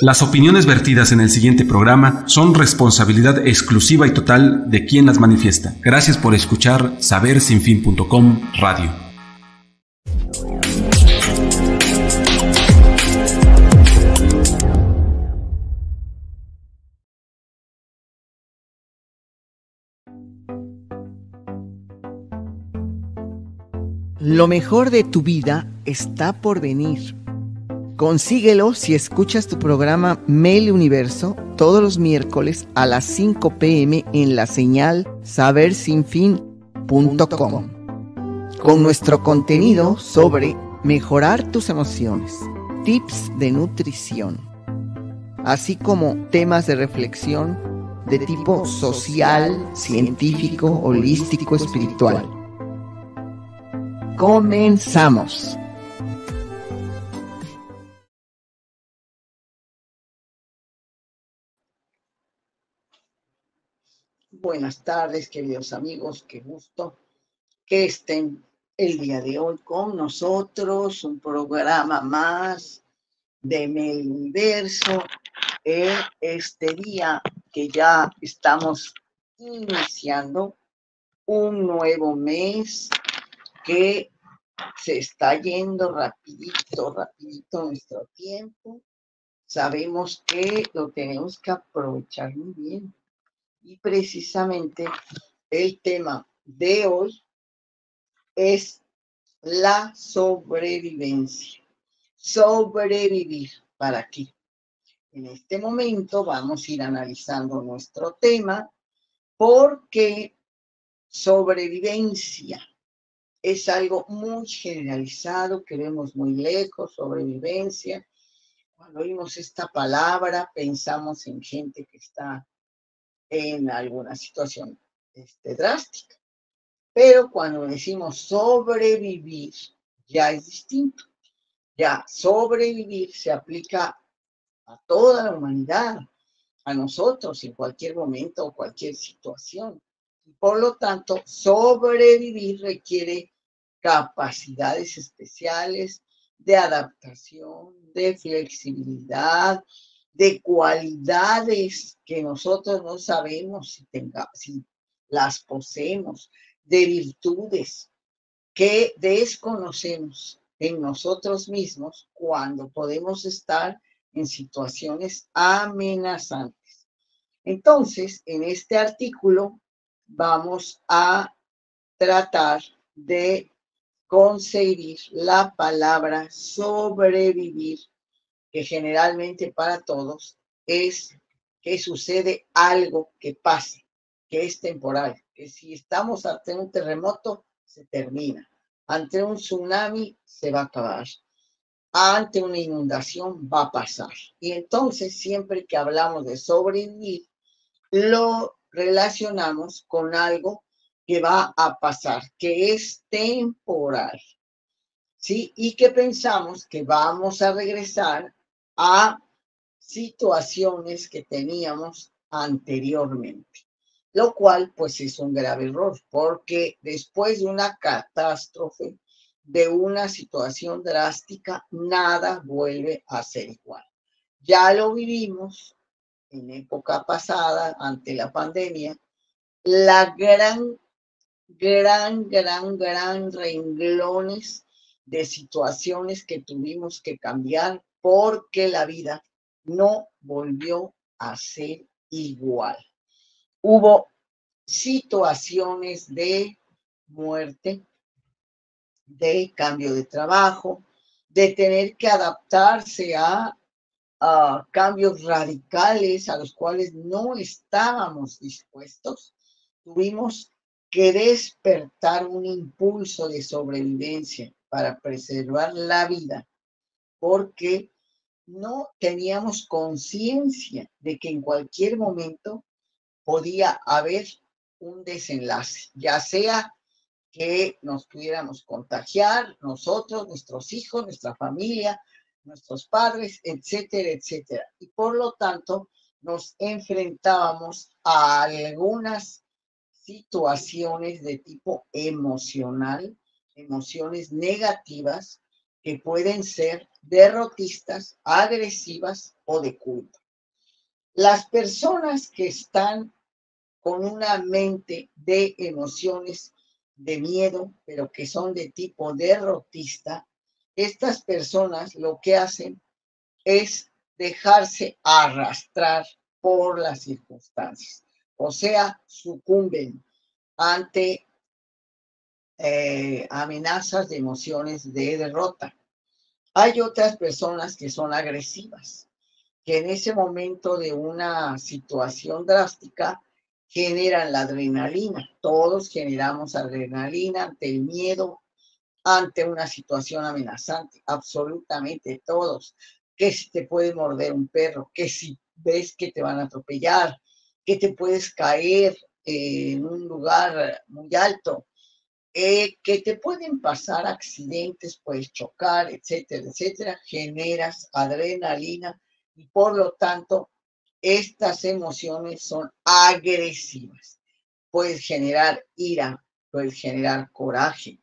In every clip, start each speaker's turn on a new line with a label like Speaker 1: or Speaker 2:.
Speaker 1: Las opiniones vertidas en el siguiente programa son responsabilidad exclusiva y total de quien las manifiesta. Gracias por escuchar sabersinfin.com Radio.
Speaker 2: Lo mejor de tu vida está por venir. Consíguelo si escuchas tu programa Meli Universo todos los miércoles a las 5 p.m. en la señal sabersinfin.com con nuestro contenido sobre mejorar tus emociones, tips de nutrición, así como temas de reflexión de tipo social, científico, holístico, espiritual. Comenzamos. Buenas tardes, queridos amigos, qué gusto que estén el día de hoy con nosotros, un programa más de Meli Universo, este día que ya estamos iniciando un nuevo mes que se está yendo rapidito nuestro tiempo. Sabemos que lo tenemos que aprovechar muy bien. Y precisamente el tema de hoy es la sobrevivencia. Sobrevivir, ¿para qué? En este momento vamos a ir analizando nuestro tema porque sobrevivencia es algo muy generalizado, que vemos muy lejos, sobrevivencia. Cuando oímos esta palabra pensamos en gente que está en alguna situación drástica. Pero cuando decimos sobrevivir, ya es distinto. Ya sobrevivir se aplica a toda la humanidad, a nosotros en cualquier momento o cualquier situación. Y por lo tanto, sobrevivir requiere capacidades especiales de adaptación, de flexibilidad, de cualidades que nosotros no sabemos si las poseemos, de virtudes que desconocemos en nosotros mismos cuando podemos estar en situaciones amenazantes. Entonces, en este artículo vamos a tratar de conseguir la palabra sobrevivir, que generalmente para todos es que sucede algo que pase, que es temporal, que si estamos ante un terremoto, se termina. Ante un tsunami, se va a acabar. Ante una inundación, va a pasar. Y entonces, siempre que hablamos de sobrevivir, lo relacionamos con algo que va a pasar, que es temporal, ¿sí? Y que pensamos que vamos a regresar a situaciones que teníamos anteriormente, lo cual pues es un grave error, porque después de una catástrofe, de una situación drástica, nada vuelve a ser igual. Ya lo vivimos en época pasada, ante la pandemia, la gran renglones de situaciones que tuvimos que cambiar porque la vida no volvió a ser igual. Hubo situaciones de muerte, de cambio de trabajo, de tener que adaptarse a cambios radicales a los cuales no estábamos dispuestos. Tuvimos que despertar un impulso de sobrevivencia para preservar la vida, porque no teníamos conciencia de que en cualquier momento podía haber un desenlace, ya sea que nos pudiéramos contagiar nosotros, nuestros hijos, nuestra familia, nuestros padres, etcétera, etcétera. Y por lo tanto, nos enfrentábamos a algunas situaciones de tipo emocional, emociones negativas, que pueden ser derrotistas, agresivas o de culpa. Las personas que están con una mente de emociones de miedo, pero que son de tipo derrotista, estas personas lo que hacen es dejarse arrastrar por las circunstancias, o sea, sucumben ante amenazas de emociones de derrota. Hay otras personas que son agresivas, que en ese momento de una situación drástica generan la adrenalina. Todos generamos adrenalina ante el miedo, ante una situación amenazante, absolutamente todos. Que si te puede morder un perro, que si ves que te van a atropellar, que te puedes caer en un lugar muy alto, que te pueden pasar accidentes, puedes chocar, etcétera, etcétera, generas adrenalina y por lo tanto estas emociones son agresivas. Puedes generar ira, puedes generar coraje,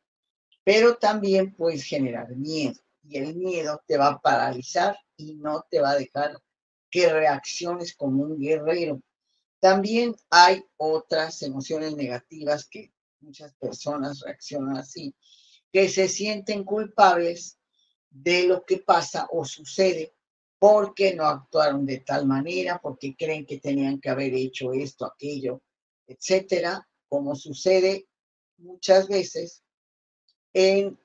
Speaker 2: pero también puedes generar miedo y el miedo te va a paralizar y no te va a dejar que reacciones como un guerrero. También hay otras emociones negativas que muchas personas reaccionan así, que se sienten culpables de lo que pasa o sucede porque no actuaron de tal manera, porque creen que tenían que haber hecho esto, aquello, etcétera, como sucede muchas veces en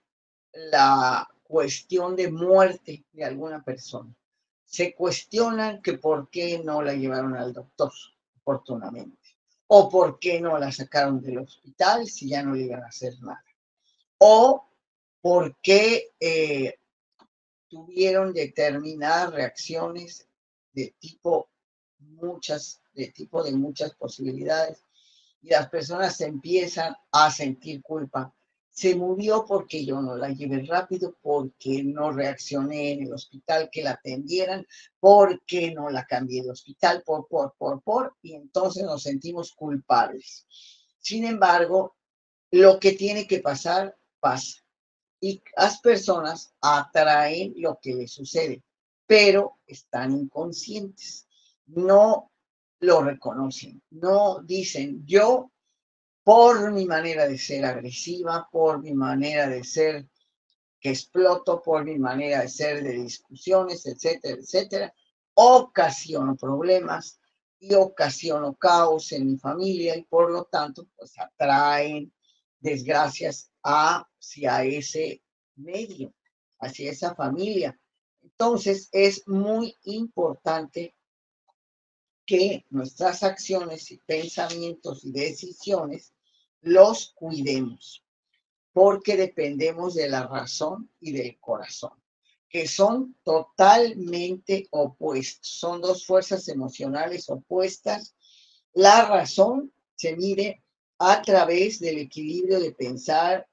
Speaker 2: la cuestión de muerte de alguna persona. Se cuestionan que por qué no la llevaron al doctor, oportunamente, o por qué no la sacaron del hospital si ya no le iban a hacer nada, o por qué tuvieron determinadas reacciones de muchas posibilidades y las personas empiezan a sentir culpa. Se murió porque yo no la llevé rápido, porque no reaccioné en el hospital que la atendieran, porque no la cambié de hospital, y entonces nos sentimos culpables. Sin embargo, lo que tiene que pasar, pasa. Y las personas atraen lo que les sucede, pero están inconscientes, no lo reconocen, no dicen yo por mi manera de ser agresiva, por mi manera de ser que exploto, por mi manera de ser de discusiones, etcétera, etcétera, ocasiono problemas y ocasiono caos en mi familia y por lo tanto, pues atraen desgracias hacia ese medio, hacia esa familia. Entonces, es muy importante que nuestras acciones y pensamientos y decisiones los cuidemos, porque dependemos de la razón y del corazón, que son totalmente opuestos. Son dos fuerzas emocionales opuestas. La razón se mide a través del equilibrio de pensar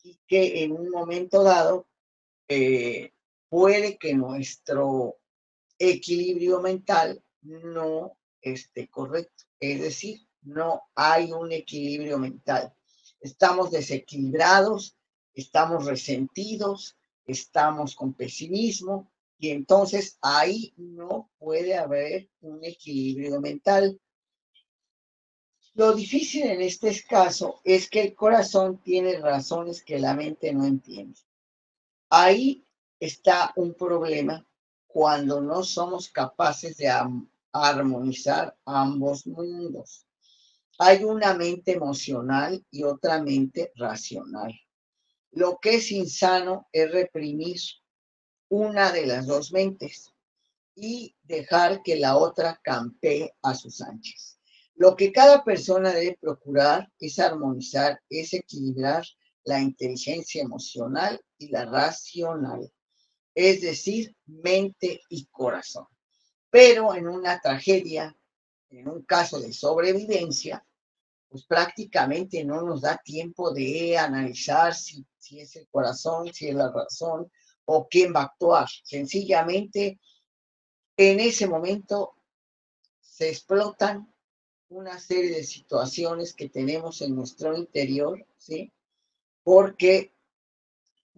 Speaker 2: y que en un momento dado puede que nuestro equilibrio mental no esté correcto. Es decir, no hay un equilibrio mental. Estamos desequilibrados, estamos resentidos, estamos con pesimismo y entonces ahí no puede haber un equilibrio mental. Lo difícil en este caso es que el corazón tiene razones que la mente no entiende. Ahí está un problema cuando no somos capaces de armonizar ambos mundos. Hay una mente emocional y otra mente racional. Lo que es insano es reprimir una de las dos mentes y dejar que la otra campee a sus anchas. Lo que cada persona debe procurar es armonizar, es equilibrar la inteligencia emocional y la racional, es decir, mente y corazón. Pero en una tragedia, en un caso de sobrevivencia, pues prácticamente no nos da tiempo de analizar si es el corazón, si es la razón o quién va a actuar. Sencillamente, en ese momento se explotan una serie de situaciones que tenemos en nuestro interior, ¿sí? Porque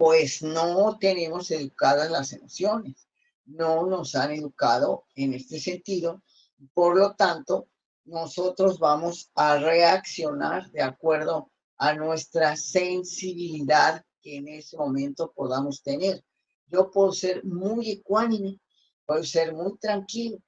Speaker 2: pues no tenemos educadas las emociones, no nos han educado en este sentido, por lo tanto, nosotros vamos a reaccionar de acuerdo a nuestra sensibilidad que en ese momento podamos tener. Yo puedo ser muy ecuánime, puedo ser muy tranquilo,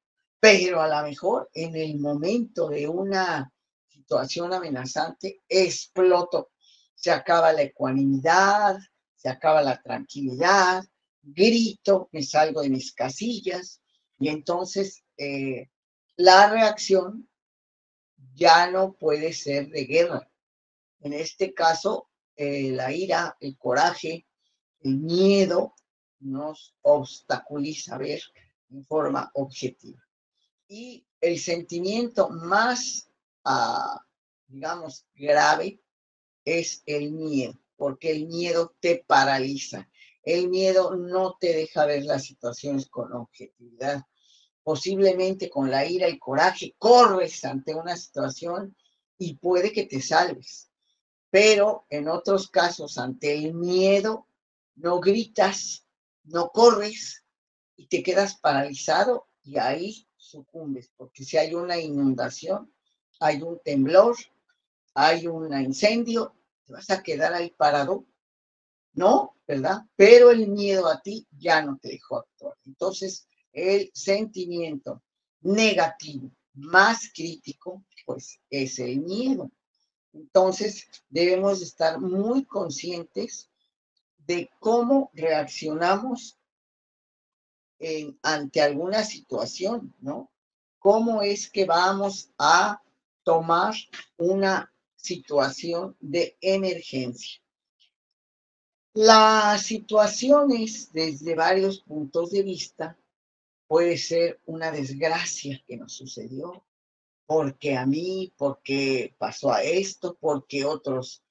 Speaker 2: pero a lo mejor en el momento de una situación amenazante exploto. Se acaba la ecuanimidad, se acaba la tranquilidad, grito, me salgo de mis casillas y entonces la reacción ya no puede ser de guerra. En este caso, la ira, el coraje, el miedo nos obstaculiza ver en forma objetiva. Y el sentimiento más, digamos, grave es el miedo, porque el miedo te paraliza. El miedo no te deja ver las situaciones con objetividad. Posiblemente con la ira y coraje corres ante una situación y puede que te salves, pero en otros casos ante el miedo no gritas, no corres y te quedas paralizado y ahí sucumbes, porque si hay una inundación, hay un temblor, hay un incendio, te vas a quedar ahí parado, ¿no? ¿Verdad? Pero el miedo a ti ya no te dejó actuar. Entonces, el sentimiento negativo más crítico, pues es el miedo. Entonces, debemos estar muy conscientes de cómo reaccionamos ante alguna situación, ¿no? ¿Cómo es que vamos a tomar una situación de emergencia? Las situaciones desde varios puntos de vista puede ser una desgracia que nos sucedió, porque a mí, porque pasó a esto, porque otras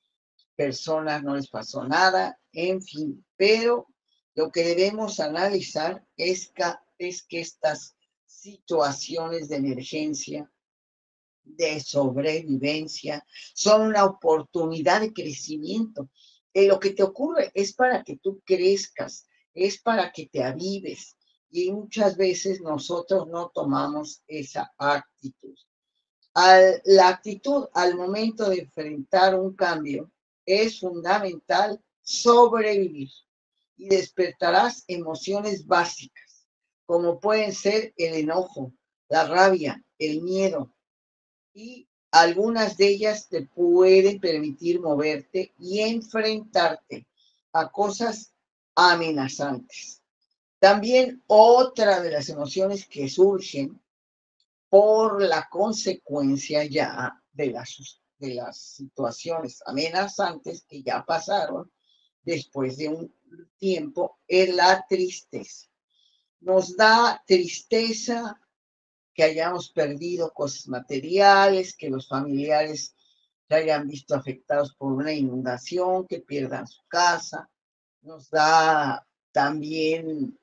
Speaker 2: personas no les pasó nada, en fin, pero lo que debemos analizar es que estas situaciones de emergencia, de sobrevivencia, son una oportunidad de crecimiento. Lo que te ocurre es para que tú crezcas, es para que te avives. Y muchas veces nosotros no tomamos esa actitud. La actitud al momento de enfrentar un cambio es fundamental sobrevivir y despertarás emociones básicas, como pueden ser el enojo, la rabia, el miedo, y algunas de ellas te pueden permitir moverte y enfrentarte a cosas amenazantes. También otra de las emociones que surgen por la consecuencia ya de las situaciones amenazantes que ya pasaron después de un tiempo es la tristeza. Nos da tristeza que hayamos perdido cosas materiales, que los familiares se hayan visto afectados por una inundación, que pierdan su casa. Nos da también,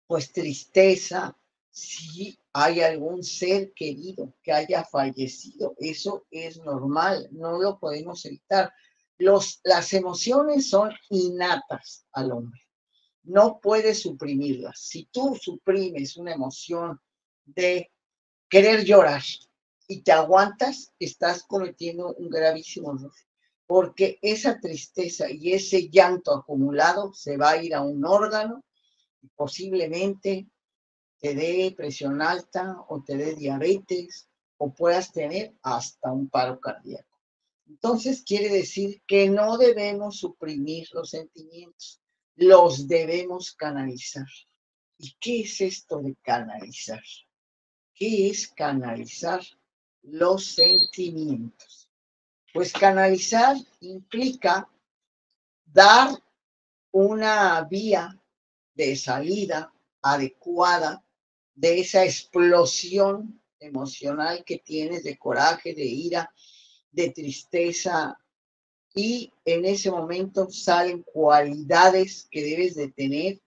Speaker 2: pues, tristeza si hay algún ser querido que haya fallecido. Eso es normal, no lo podemos evitar. Las emociones son innatas al hombre, no puedes suprimirlas. Si tú suprimes una emoción de querer llorar y te aguantas, estás cometiendo un gravísimo error, porque esa tristeza y ese llanto acumulado se va a ir a un órgano y posiblemente te dé presión alta o te dé diabetes o puedas tener hasta un paro cardíaco. Entonces quiere decir que no debemos suprimir los sentimientos, los debemos canalizar. ¿Y qué es esto de canalizar? ¿Qué es canalizar los sentimientos? Pues canalizar implica dar una vía de salida adecuada de esa explosión emocional que tienes de coraje, de ira, de tristeza, y en ese momento salen cualidades que debes de tener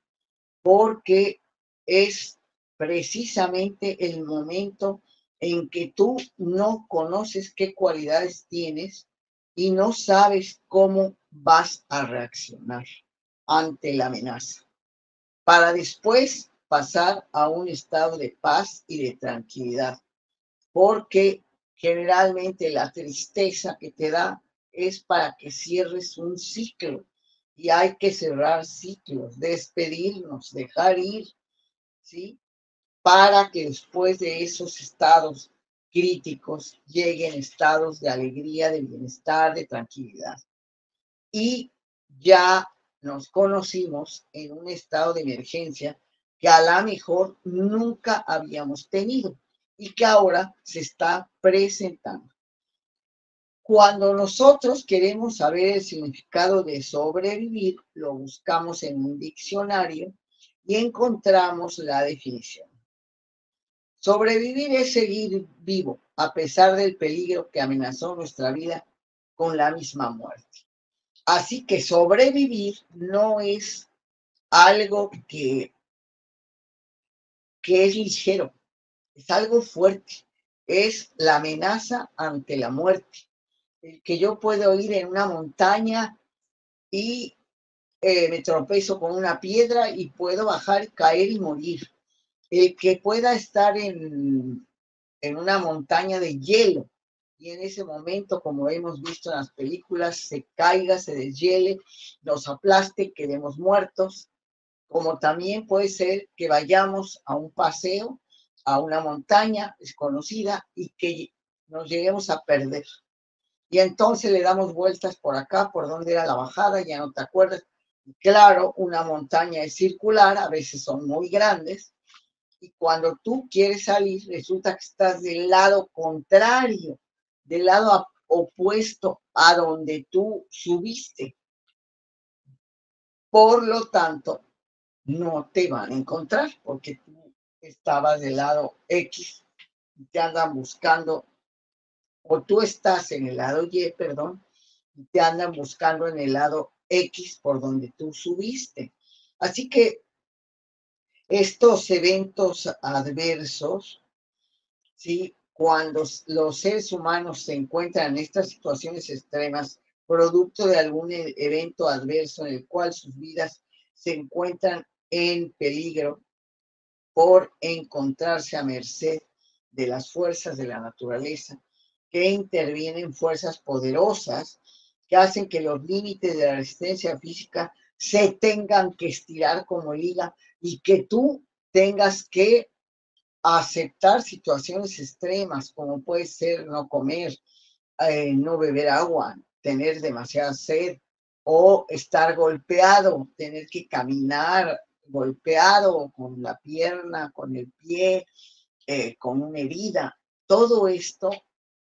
Speaker 2: porque es precisamente el momento en que tú no conoces qué cualidades tienes y no sabes cómo vas a reaccionar. ante la amenaza, para después pasar a un estado de paz y de tranquilidad, porque generalmente la tristeza que te da es para que cierres un ciclo y hay que cerrar ciclos, despedirnos, dejar ir, ¿sí? Para que después de esos estados críticos lleguen estados de alegría, de bienestar, de tranquilidad. Y ya nos conocimos en un estado de emergencia que a la mejor nunca habíamos tenido y que ahora se está presentando. Cuando nosotros queremos saber el significado de sobrevivir, lo buscamos en un diccionario y encontramos la definición. Sobrevivir es seguir vivo a pesar del peligro que amenazó nuestra vida con la misma muerte. Así que sobrevivir no es algo que es ligero, es algo fuerte, es la amenaza ante la muerte. El que yo puedo ir en una montaña y me tropezo con una piedra y puedo bajar, caer y morir. El que pueda estar en una montaña de hielo y en ese momento, como hemos visto en las películas, se caiga, se deshiele, nos aplaste, quedemos muertos, como también puede ser que vayamos a un paseo, a una montaña desconocida y que nos lleguemos a perder. Y entonces le damos vueltas por acá, por donde era la bajada, ya no te acuerdas. Y claro, una montaña es circular, a veces son muy grandes, y cuando tú quieres salir, resulta que estás del lado contrario, del lado opuesto a donde tú subiste. Por lo tanto, no te van a encontrar porque tú estabas del lado X y te andan buscando, o tú estás en el lado Y, perdón, y te andan buscando en el lado X por donde tú subiste. Así que estos eventos adversos, ¿sí? Cuando los seres humanos se encuentran en estas situaciones extremas, producto de algún evento adverso en el cual sus vidas se encuentran en peligro por encontrarse a merced de las fuerzas de la naturaleza, que intervienen fuerzas poderosas que hacen que los límites de la resistencia física se tengan que estirar como liga y que tú tengas que aceptar situaciones extremas, como puede ser no comer, no beber agua, tener demasiada sed o estar golpeado, tener que caminar golpeado con la pierna, con el pie, con una herida. Todo esto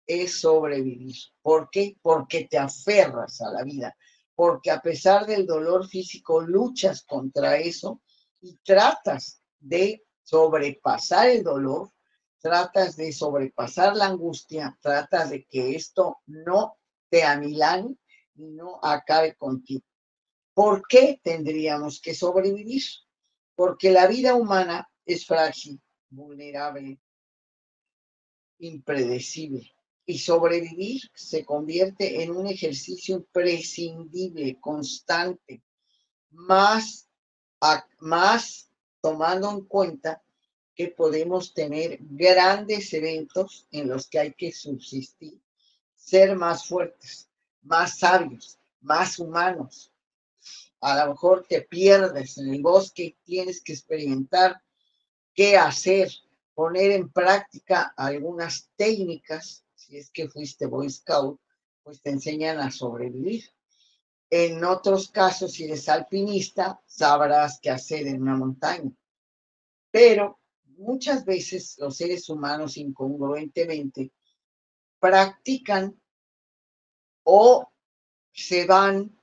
Speaker 2: es sobrevivir. ¿Por qué? Porque te aferras a la vida, porque a pesar del dolor físico luchas contra eso y tratas de sobrepasar el dolor, tratas de sobrepasar la angustia, tratas de que esto no te amilane y no acabe contigo. ¿Por qué tendríamos que sobrevivir? Porque la vida humana es frágil, vulnerable, impredecible. Y sobrevivir se convierte en un ejercicio imprescindible, constante, más tomando en cuenta que podemos tener grandes eventos en los que hay que subsistir, ser más fuertes, más sabios, más humanos. A lo mejor te pierdes en el bosque, tienes que experimentar qué hacer, poner en práctica algunas técnicas. Si es que fuiste Boy Scout, pues te enseñan a sobrevivir. En otros casos, si eres alpinista, sabrás qué hacer en una montaña. Pero muchas veces los seres humanos incongruentemente practican o se van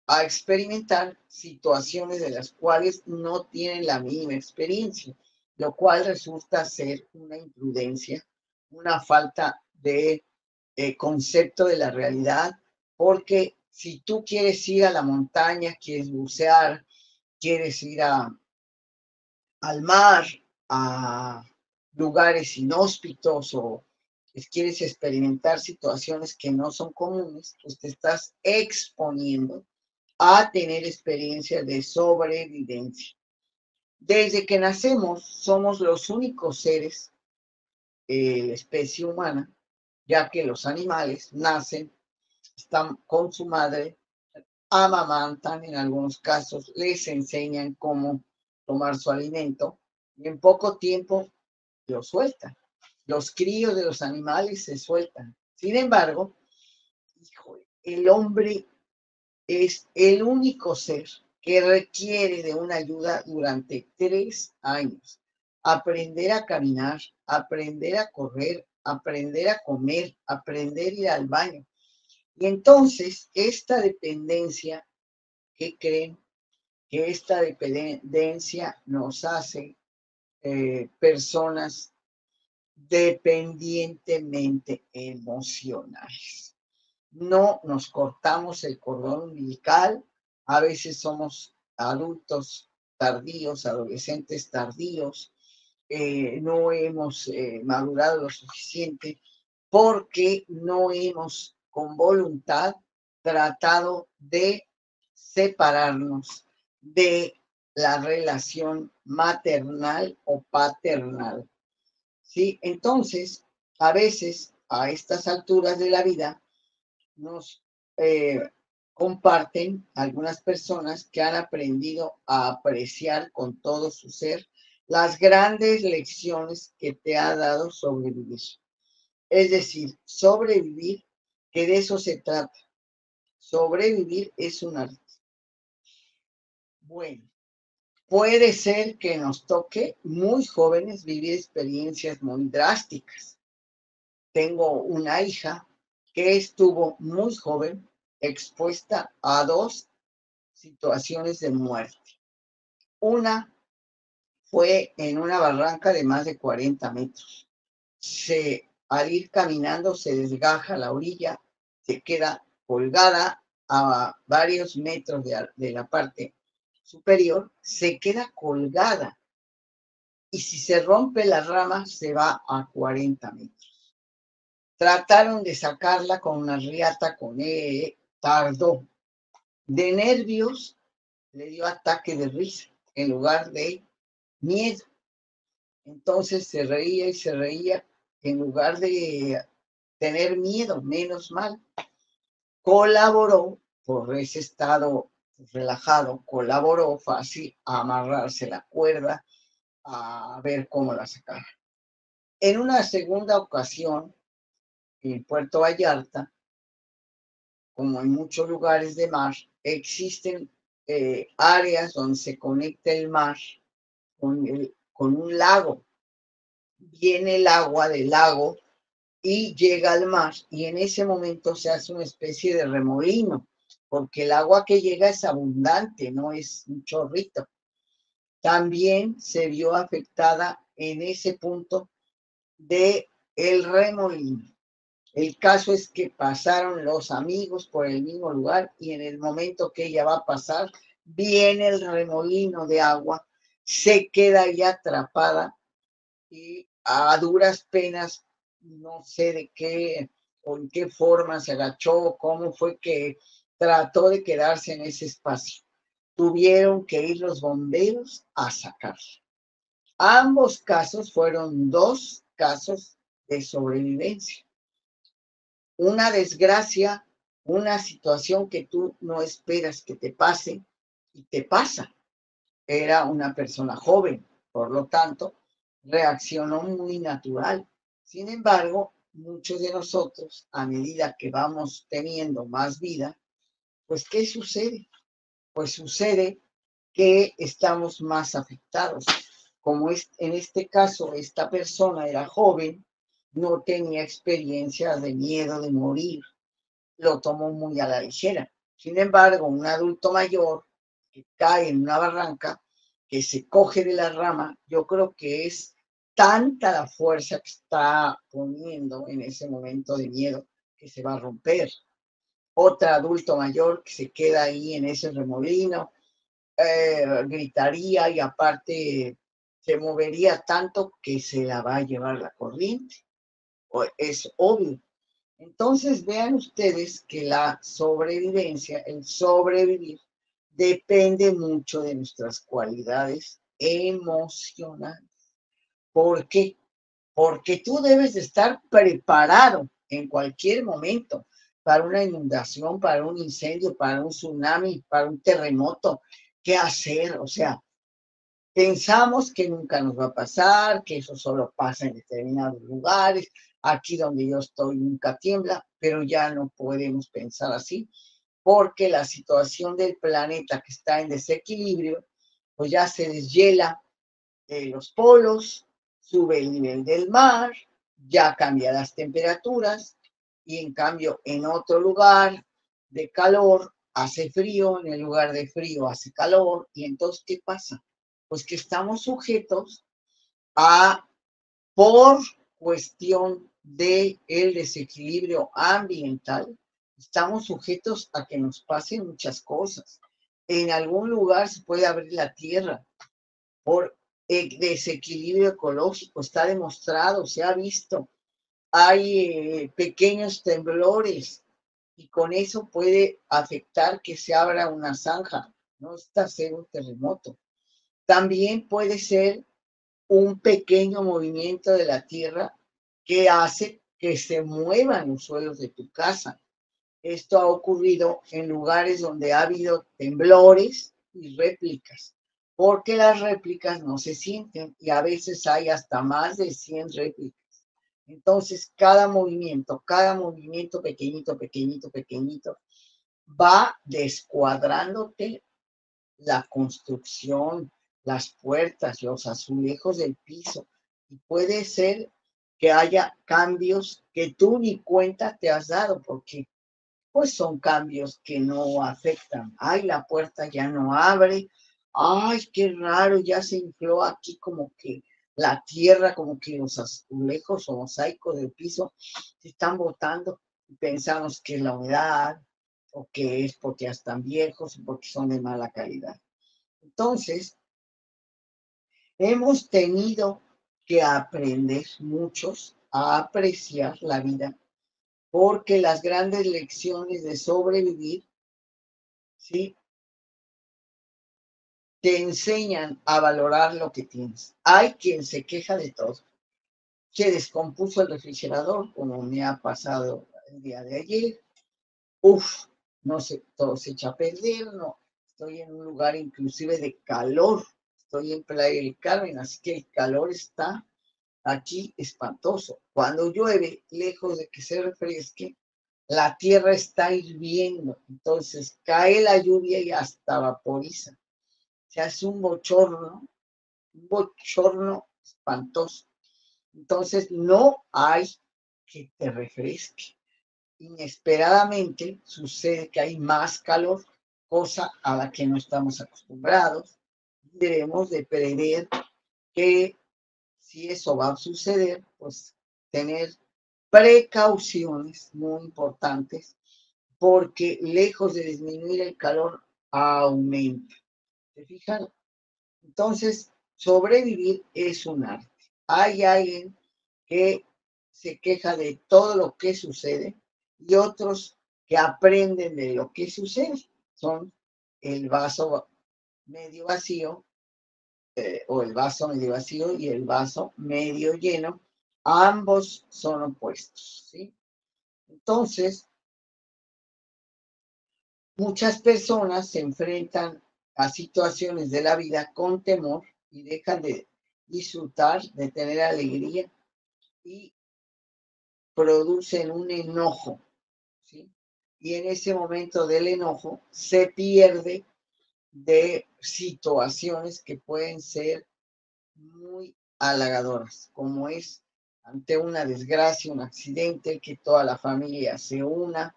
Speaker 2: a experimentar situaciones de las cuales no tienen la mínima experiencia, lo cual resulta ser una imprudencia, una falta de concepto de la realidad, porque si tú quieres ir a la montaña, quieres bucear, quieres ir al mar, a lugares inhóspitos o quieres experimentar situaciones que no son comunes, pues te estás exponiendo a tener experiencias de sobrevivencia. Desde que nacemos somos los únicos seres, la especie humana, ya que los animales nacen, están con su madre, amamantan, en algunos casos les enseñan cómo tomar su alimento y en poco tiempo lo sueltan. Los críos de los animales se sueltan. Sin embargo, híjole, el hombre es el único ser que requiere de una ayuda durante 3 años. Aprender a caminar, aprender a correr, aprender a comer, aprender a ir al baño. Y entonces, esta dependencia, ¿qué creen? Que esta dependencia nos hace personas dependientemente emocionales. No nos cortamos el cordón umbilical, a veces somos adultos tardíos, adolescentes tardíos, no hemos madurado lo suficiente porque no hemos con voluntad tratado de separarnos de la relación maternal o paternal. ¿Sí? Entonces, a veces, a estas alturas de la vida, nos eh, comparten algunas personas que han aprendido a apreciar con todo su ser las grandes lecciones que te ha dado sobrevivir. Es decir, sobrevivir, que de eso se trata. Sobrevivir es un arte. Bueno, puede ser que nos toque muy jóvenes vivir experiencias muy drásticas. Tengo una hija que estuvo muy joven expuesta a 2 situaciones de muerte. Una fue en una barranca de más de 40 metros. Al ir caminando se desgaja la orilla, se queda colgada a varios metros de la parte superior, se queda colgada y si se rompe la rama se va a 40 metros. Trataron de sacarla con una riata, tardó. De nervios le dio ataque de risa en lugar de miedo. Entonces se reía y se reía en lugar de tener miedo, menos mal. Colaboró por ese estado relajado, colaboró fácil a amarrarse la cuerda, a ver cómo la sacaba. En una segunda ocasión, en Puerto Vallarta, como en muchos lugares de mar, existen áreas donde se conecta el mar con un lago. Viene el agua del lago y llega al mar y en ese momento se hace una especie de remolino, porque el agua que llega es abundante, no es un chorrito. También se vio afectada en ese punto de el remolino. El caso es que pasaron los amigos por el mismo lugar y en el momento que ella va a pasar, viene el remolino de agua, se queda ahí atrapada y a duras penas, no sé de qué o en qué forma se agachó, cómo fue que trató de quedarse en ese espacio. Tuvieron que ir los bomberos a sacarla. Ambos casos fueron 2 casos de sobrevivencia. Una desgracia, una situación que tú no esperas que te pase y te pasa. Era una persona joven, por lo tanto, reaccionó muy natural. Sin embargo, muchos de nosotros, a medida que vamos teniendo más vida, pues ¿qué sucede? Pues sucede que estamos más afectados. Como en este caso, esta persona era joven, no tenía experiencia de miedo de morir, lo tomó muy a la ligera. Sin embargo, un adulto mayor que cae en una barranca, que se coge de la rama, yo creo que es tanta la fuerza que está poniendo en ese momento de miedo que se va a romper. Otro adulto mayor que se queda ahí en ese remolino, gritaría y aparte se movería tanto que se la va a llevar la corriente. Es obvio. Entonces vean ustedes que la sobrevivencia, el sobrevivir, depende mucho de nuestras cualidades emocionales. ¿Por qué? Porque tú debes de estar preparado en cualquier momento para una inundación, para un incendio, para un tsunami, para un terremoto. ¿Qué hacer? O sea, pensamos que nunca nos va a pasar, que eso solo pasa en determinados lugares, aquí donde yo estoy nunca tiembla, pero ya no podemos pensar así, porque la situación del planeta que está en desequilibrio, pues ya se deshiela los polos, sube el nivel del mar, ya cambia las temperaturas y en cambio en otro lugar de calor hace frío, en el lugar de frío hace calor y entonces ¿qué pasa? Pues que estamos sujetos a, por cuestión de el desequilibrio ambiental, estamos sujetos a que nos pasen muchas cosas. En algún lugar se puede abrir la tierra, por desequilibrio ecológico, está demostrado, se ha visto. Hay pequeños temblores y con eso puede afectar que se abra una zanja, no está ser un terremoto. También puede ser un pequeño movimiento de la tierra que hace que se muevan los suelos de tu casa. Esto ha ocurrido en lugares donde ha habido temblores y réplicas, porque las réplicas no se sienten y a veces hay hasta más de 100 réplicas. Entonces, cada movimiento pequeñito, pequeñito, pequeñito, va descuadrándote la construcción, las puertas, los azulejos del piso. Y puede ser que haya cambios que tú ni cuenta te has dado, porque pues son cambios que no afectan. Ay, la puerta ya no abre. Ay, qué raro, ya se infló aquí como que la tierra, como que los azulejos o mosaicos del piso se están botando. Pensamos que es la humedad o que es porque ya están viejos o porque son de mala calidad. Entonces, hemos tenido que aprender muchos a apreciar la vida porque las grandes lecciones de sobrevivir, ¿sí? Te enseñan a valorar lo que tienes. Hay quien se queja de todo. Se descompuso el refrigerador, como me ha pasado el día de ayer. Uf, no sé, todo se echa a perder, no. Estoy en un lugar inclusive de calor. Estoy en Playa del Carmen, así que el calor está aquí espantoso. Cuando llueve, lejos de que se refresque, la tierra está hirviendo. Entonces cae la lluvia y hasta vaporiza. Se hace un bochorno espantoso. Entonces no hay que te refresque. Inesperadamente sucede que hay más calor, cosa a la que no estamos acostumbrados. Debemos de prever que si eso va a suceder, pues tener precauciones muy importantes, porque lejos de disminuir el calor, aumenta. ¿Se fijan? Entonces, sobrevivir es un arte. Hay alguien que se queja de todo lo que sucede y otros que aprenden de lo que sucede. Son el vaso medio vacío o el vaso medio vacío y el vaso medio lleno. Ambos son opuestos, ¿sí? Entonces, muchas personas se enfrentan a situaciones de la vida con temor y dejan de disfrutar, de tener alegría y producen un enojo, ¿sí? Y en ese momento del enojo se pierde de situaciones que pueden ser muy halagadoras, como es ante una desgracia, un accidente, que toda la familia se una,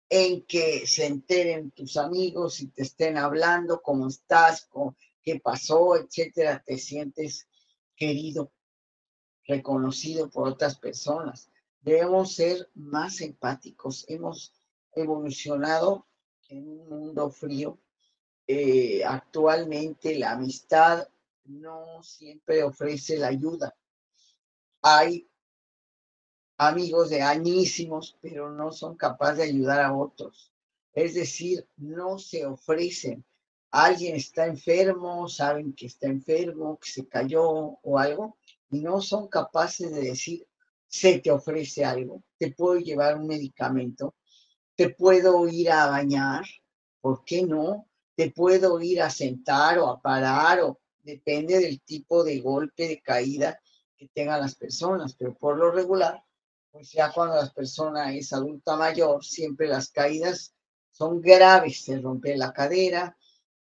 Speaker 2: en que se enteren tus amigos y te estén hablando cómo estás, qué pasó, etcétera, te sientes querido, reconocido por otras personas. Debemos ser más empáticos. Hemos evolucionado en un mundo frío. Actualmente la amistad no siempre ofrece la ayuda. Hay amigos de añísimos, pero no son capaces de ayudar a otros. Es decir, no se ofrecen alguien está enfermo, saben que está enfermo, que se cayó o algo, y no son capaces de decir, se te ofrece algo, te puedo llevar un medicamento, te puedo ir a bañar, ¿por qué no? Te puedo ir a sentar o a parar, o depende del tipo de golpe, de caída que tengan las personas, pero por lo regular, pues ya cuando la persona es adulta mayor, siempre las caídas son graves, se rompe la cadera,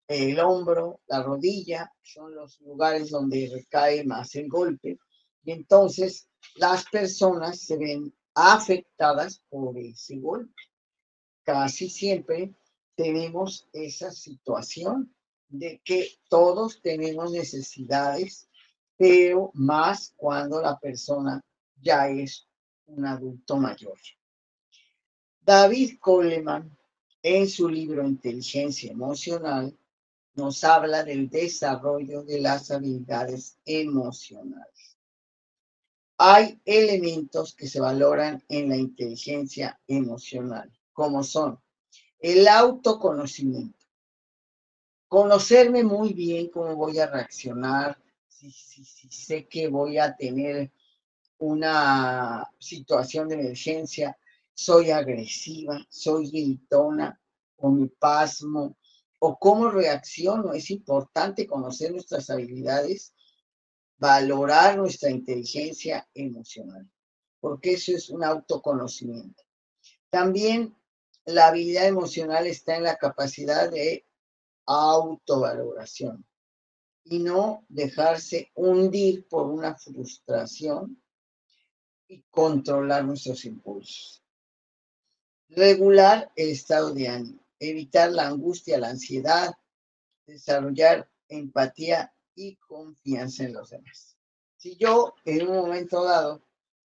Speaker 2: el hombro, la rodilla, son los lugares donde recae más el golpe, y entonces las personas se ven afectadas por ese golpe. Casi siempre tenemos esa situación de que todos tenemos necesidades, pero más cuando la persona ya es un adulto mayor. David Coleman, en su libro Inteligencia Emocional, nos habla del desarrollo de las habilidades emocionales. Hay elementos que se valoran en la inteligencia emocional, como son el autoconocimiento, conocerme muy bien cómo voy a reaccionar, si sé que voy a tener una situación de emergencia, soy agresiva, soy gritona, o me pasmo, o cómo reacciono. Es importante conocer nuestras habilidades, valorar nuestra inteligencia emocional, porque eso es un autoconocimiento. También la habilidad emocional está en la capacidad de autovaloración y no dejarse hundir por una frustración y controlar nuestros impulsos. Regular el estado de ánimo, evitar la angustia, la ansiedad, desarrollar empatía y confianza en los demás. Si yo en un momento dado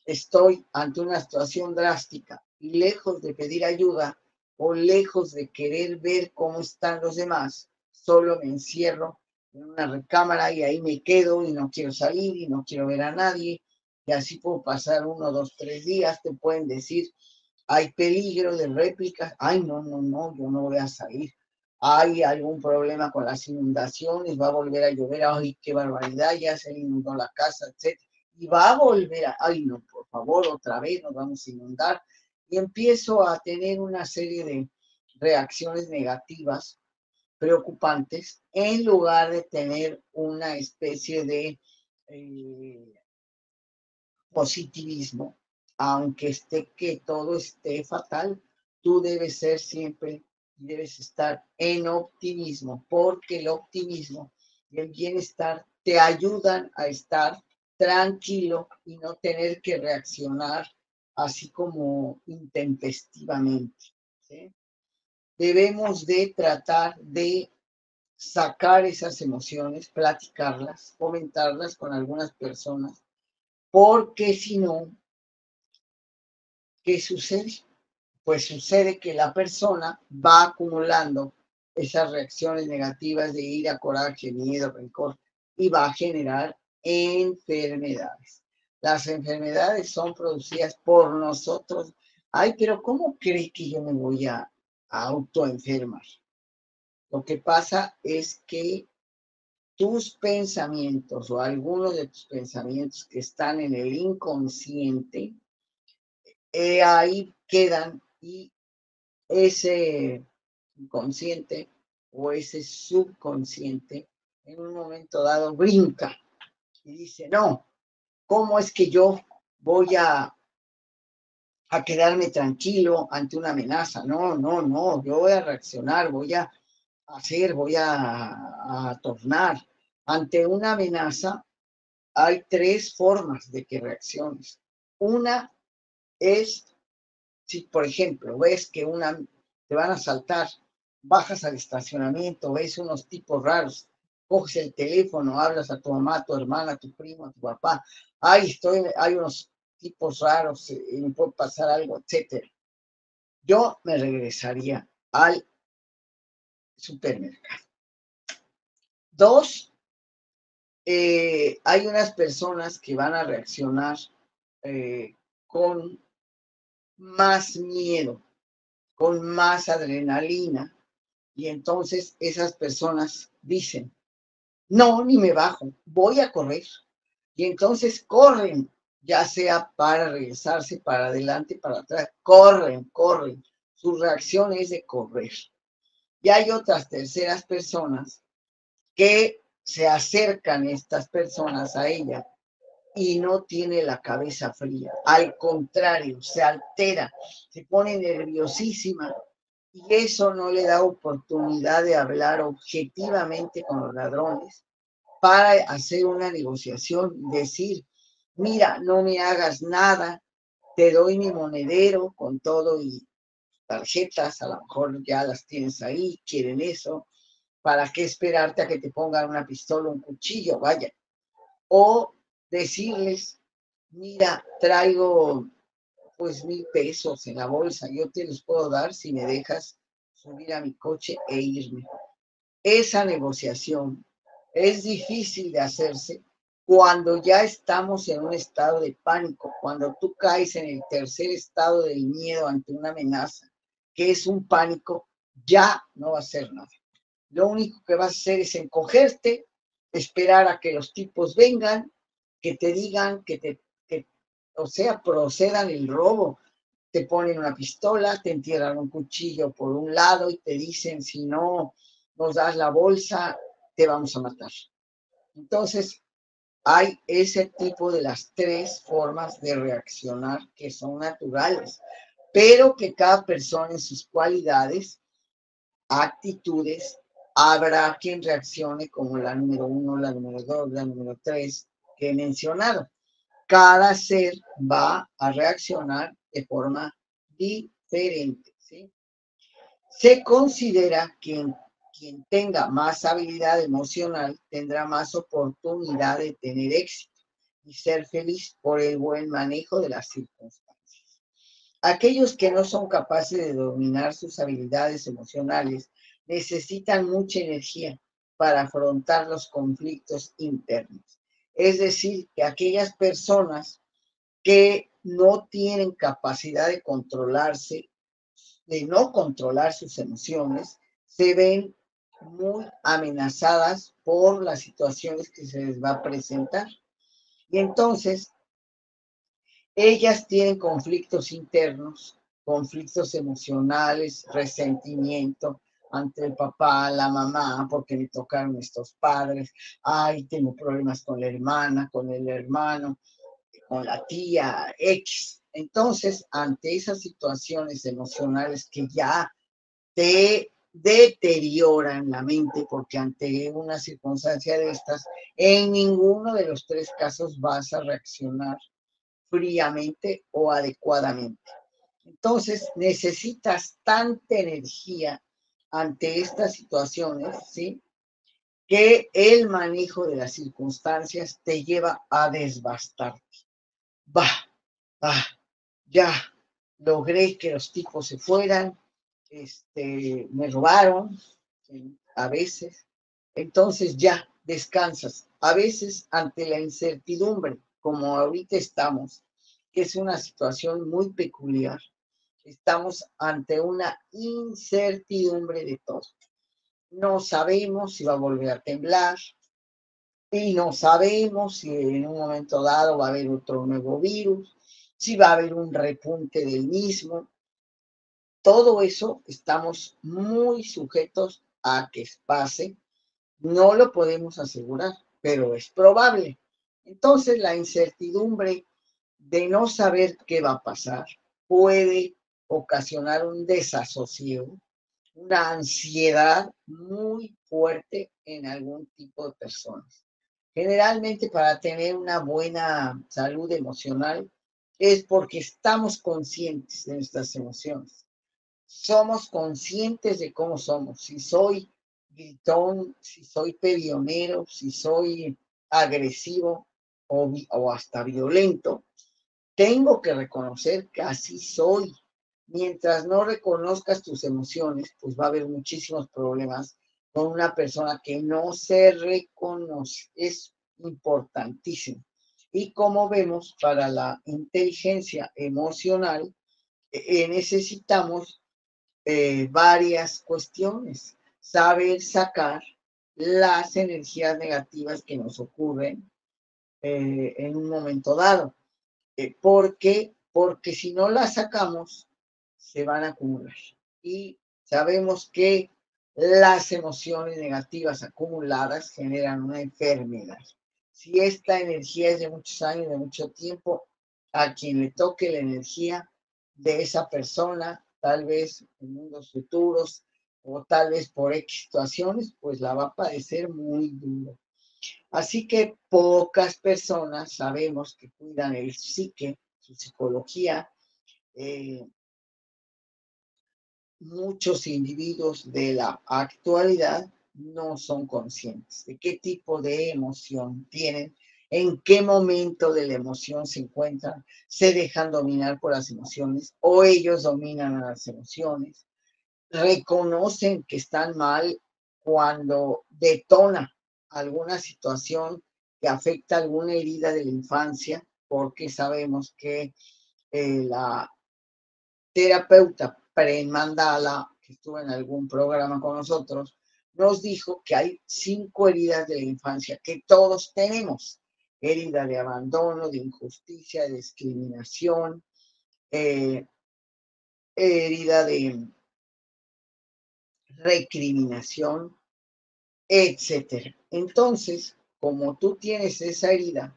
Speaker 2: estoy ante una situación drástica y lejos de pedir ayuda o lejos de querer ver cómo están los demás, solo me encierro en una recámara y ahí me quedo y no quiero salir y no quiero ver a nadie, y así puedo pasar 1, 2, 3 días. Te pueden decir, hay peligro de réplicas, ay, no, no, no, yo no voy a salir, hay algún problema con las inundaciones, va a volver a llover, ay, qué barbaridad, ya se inundó la casa, etc. Y va a volver a, ay, no, por favor, otra vez nos vamos a inundar. Y empiezo a tener una serie de reacciones negativas, preocupantes, en lugar de tener una especie de positivismo, aunque que todo esté fatal, tú debes ser siempre, debes estar en optimismo, porque el optimismo y el bienestar te ayudan a estar tranquilo y no tener que reaccionar así como intempestivamente, ¿sí? Debemos de tratar de sacar esas emociones, platicarlas, comentarlas con algunas personas, porque si no, ¿qué sucede? Pues sucede que la persona va acumulando esas reacciones negativas de ira, coraje, miedo, rencor, y va a generar enfermedades. Las enfermedades son producidas por nosotros. Ay, pero ¿cómo cree que yo me voy a autoenfermar? Lo que pasa es que tus pensamientos o algunos de tus pensamientos que están en el inconsciente, ahí quedan, y ese inconsciente o ese subconsciente en un momento dado brinca y dice, no, ¿cómo es que yo voy a quedarme tranquilo ante una amenaza? No, no, no, yo voy a reaccionar, voy a hacer, voy a tornar. Ante una amenaza hay 3 formas de que reacciones. Una es, si por ejemplo ves que te van a asaltar, bajas al estacionamiento, ves unos tipos raros, coges el teléfono, hablas a tu mamá, a tu hermana, a tu primo, a tu papá, hay unos tipos raros, me puede pasar algo, etcétera. Yo me regresaría al supermercado. 2, hay unas personas que van a reaccionar con más miedo, con más adrenalina, Y entonces esas personas dicen, no, ni me bajo, voy a correr. Y entonces corren, ya sea para regresarse, para adelante, para atrás, corren, corren. Su reacción es de correr. Y hay otras terceras personas que se acercan estas personas a ella y no tiene la cabeza fría. Al contrario, se altera, se pone nerviosísima y eso no le da oportunidad de hablar objetivamente con los ladrones para hacer una negociación, decir, mira, no me hagas nada, te doy mi monedero con todo y tarjetas, a lo mejor ya las tienes ahí, quieren eso, ¿para qué esperarte a que te pongan una pistola o un cuchillo? Vaya. O decirles, mira, traigo pues 1,000 pesos en la bolsa, yo te los puedo dar si me dejas subir a mi coche e irme. Esa negociación es difícil de hacerse cuando ya estamos en un estado de pánico, cuando tú caes en el tercer estado del miedo ante una amenaza, que es un pánico, ya no va a ser nada. Lo único que vas a hacer es encogerte, esperar a que los tipos vengan, que te digan o sea, procedan el robo. Te ponen una pistola, te entierran un cuchillo por un lado y te dicen, si no nos das la bolsa, te vamos a matar. Entonces, hay ese tipo de las tres formas de reaccionar que son naturales, pero que cada persona en sus cualidades, actitudes, habrá quien reaccione como la número 1, la número 2, la número 3 que he mencionado. Cada ser va a reaccionar de forma diferente, ¿sí? Se considera que quien tenga más habilidad emocional tendrá más oportunidad de tener éxito y ser feliz por el buen manejo de las circunstancias. Aquellos que no son capaces de dominar sus habilidades emocionales necesitan mucha energía para afrontar los conflictos internos. Es decir, que aquellas personas que no tienen capacidad de controlarse, de no controlar sus emociones, se ven muy amenazadas por las situaciones que se les va a presentar. Y entonces, ellas tienen conflictos internos, conflictos emocionales, resentimiento ante el papá, la mamá, porque me tocaron estos padres, ay, tengo problemas con la hermana, con el hermano, con la tía X. Entonces, ante esas situaciones emocionales que ya te deterioran la mente, porque ante una circunstancia de estas, en ninguno de los tres casos vas a reaccionar fríamente o adecuadamente. Entonces, necesitas tanta energía ante estas situaciones, ¿sí? Que el manejo de las circunstancias te lleva a desbastarte. Va, va, ya logré que los tipos se fueran, me robaron, a veces, entonces ya descansas, a veces ante la incertidumbre, como ahorita estamos, que es una situación muy peculiar, estamos ante una incertidumbre de todo. No sabemos si va a volver a temblar y no sabemos si en un momento dado va a haber otro nuevo virus, si va a haber un repunte del mismo. Todo eso estamos muy sujetos a que pase. No lo podemos asegurar, pero es probable. Entonces, la incertidumbre de no saber qué va a pasar puede ocasionar un desasosiego, una ansiedad muy fuerte en algún tipo de personas. Generalmente, para tener una buena salud emocional es porque estamos conscientes de nuestras emociones. Somos conscientes de cómo somos. Si soy gritón, si soy pedionero, si soy agresivo o hasta violento, tengo que reconocer que así soy. Mientras no reconozcas tus emociones, pues va a haber muchísimos problemas con una persona que no se reconoce. Es importantísimo. Y como vemos, para la inteligencia emocional, necesitamos varias cuestiones. saber sacar las energías negativas que nos ocurren en un momento dado. ¿Por qué? Porque si no las sacamos, se van a acumular. Y sabemos que las emociones negativas acumuladas generan una enfermedad. Si esta energía es de muchos años, de mucho tiempo, a quien le toque la energía de esa persona, tal vez en mundos futuros o tal vez por X situaciones, pues la va a padecer muy duro. Así que pocas personas sabemos que cuidan el psique, su psicología. Muchos individuos de la actualidad no son conscientes de qué tipo de emoción tienen, en qué momento de la emoción se encuentran, se dejan dominar por las emociones o ellos dominan a las emociones, reconocen que están mal cuando detona alguna situación que afecta alguna herida de la infancia, porque sabemos que la terapeuta pre-mandala, que estuvo en algún programa con nosotros, nos dijo que hay 5 heridas de la infancia que todos tenemos. Herida de abandono, de injusticia, de discriminación, eh, herida de recriminación, etcétera. Entonces, como tú tienes esa herida,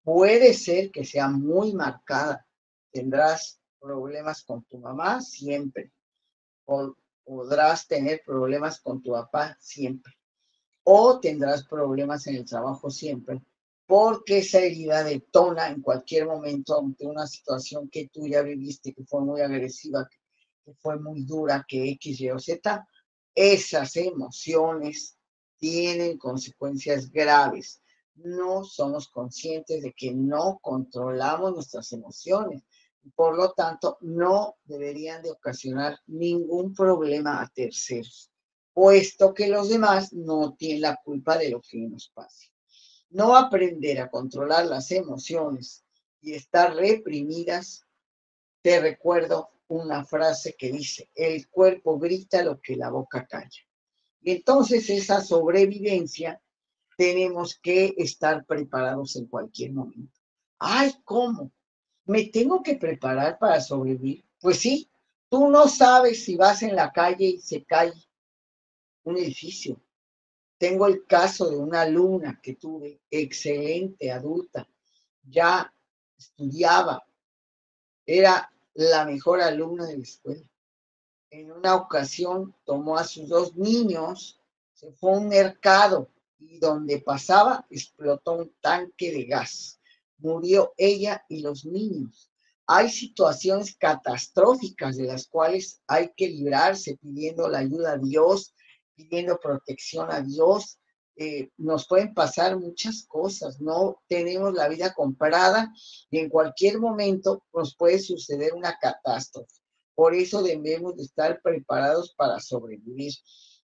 Speaker 2: puede ser que sea muy marcada. Tendrás problemas con tu mamá siempre. Podrás tener problemas con tu papá siempre. O tendrás problemas en el trabajo siempre. Porque esa herida detona en cualquier momento ante una situación que tú ya viviste, que fue muy agresiva, que fue muy dura, que X, Y o Z. Esas emociones tienen consecuencias graves. No somos conscientes de que no controlamos nuestras emociones. Por lo tanto, no deberían de ocasionar ningún problema a terceros, puesto que los demás no tienen la culpa de lo que nos pase. No aprender a controlar las emociones y estar reprimidas, te recuerdo una frase que dice, el cuerpo grita lo que la boca calla. Y entonces esa sobrevivencia tenemos que estar preparados en cualquier momento. Ay, ¿cómo? ¿Me tengo que preparar para sobrevivir? Pues sí, tú no sabes si vas en la calle y se cae un edificio. Tengo el caso de una alumna que tuve, excelente, adulta, ya estudiaba, era la mejor alumna de la escuela. En una ocasión tomó a sus 2 niños, se fue a un mercado y donde pasaba explotó un tanque de gas. Murió ella y los niños. Hay situaciones catastróficas de las cuales hay que librarse pidiendo la ayuda a Dios, pidiendo protección a Dios. Nos pueden pasar muchas cosas, no tenemos la vida comprada y en cualquier momento nos puede suceder una catástrofe. Por eso debemos de estar preparados para sobrevivir.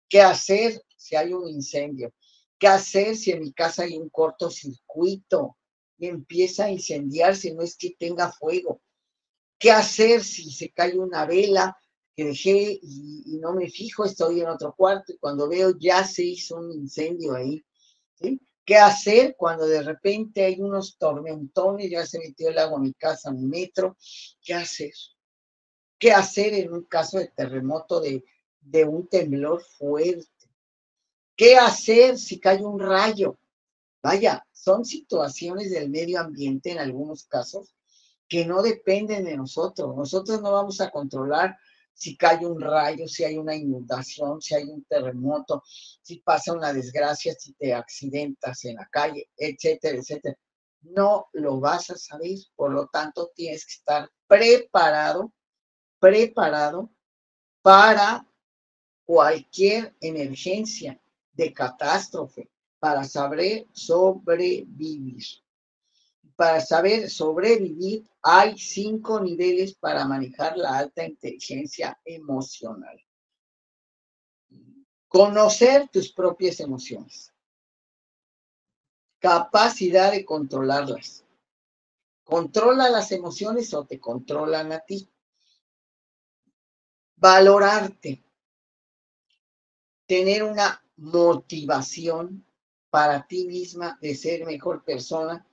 Speaker 2: ¿Qué hacer si hay un incendio? ¿Qué hacer si en mi casa hay un cortocircuito y empieza a incendiarse? No es que tenga fuego. ¿Qué hacer si se cae una vela que dejé y no me fijo? Estoy en otro cuarto y cuando veo ya se hizo un incendio ahí. ¿Sí? ¿Qué hacer cuando de repente hay unos tormentones? Ya se metió el agua a mi casa, a mi metro. ¿Qué hacer? ¿Qué hacer en un caso de terremoto, de un temblor fuerte? ¿Qué hacer si cae un rayo? Vaya, son situaciones del medio ambiente en algunos casos que no dependen de nosotros. Nosotros no vamos a controlar si cae un rayo, si hay una inundación, si hay un terremoto, si pasa una desgracia, si te accidentas en la calle, etcétera, etcétera. No lo vas a saber, por lo tanto tienes que estar preparado para cualquier emergencia de catástrofe, para saber sobrevivir. Para saber sobrevivir hay 5 niveles para manejar la alta inteligencia emocional. Conocer tus propias emociones. Capacidad de controlarlas. ¿Controla las emociones o te controlan a ti? Valorarte. tener una motivación para ti misma de ser mejor persona,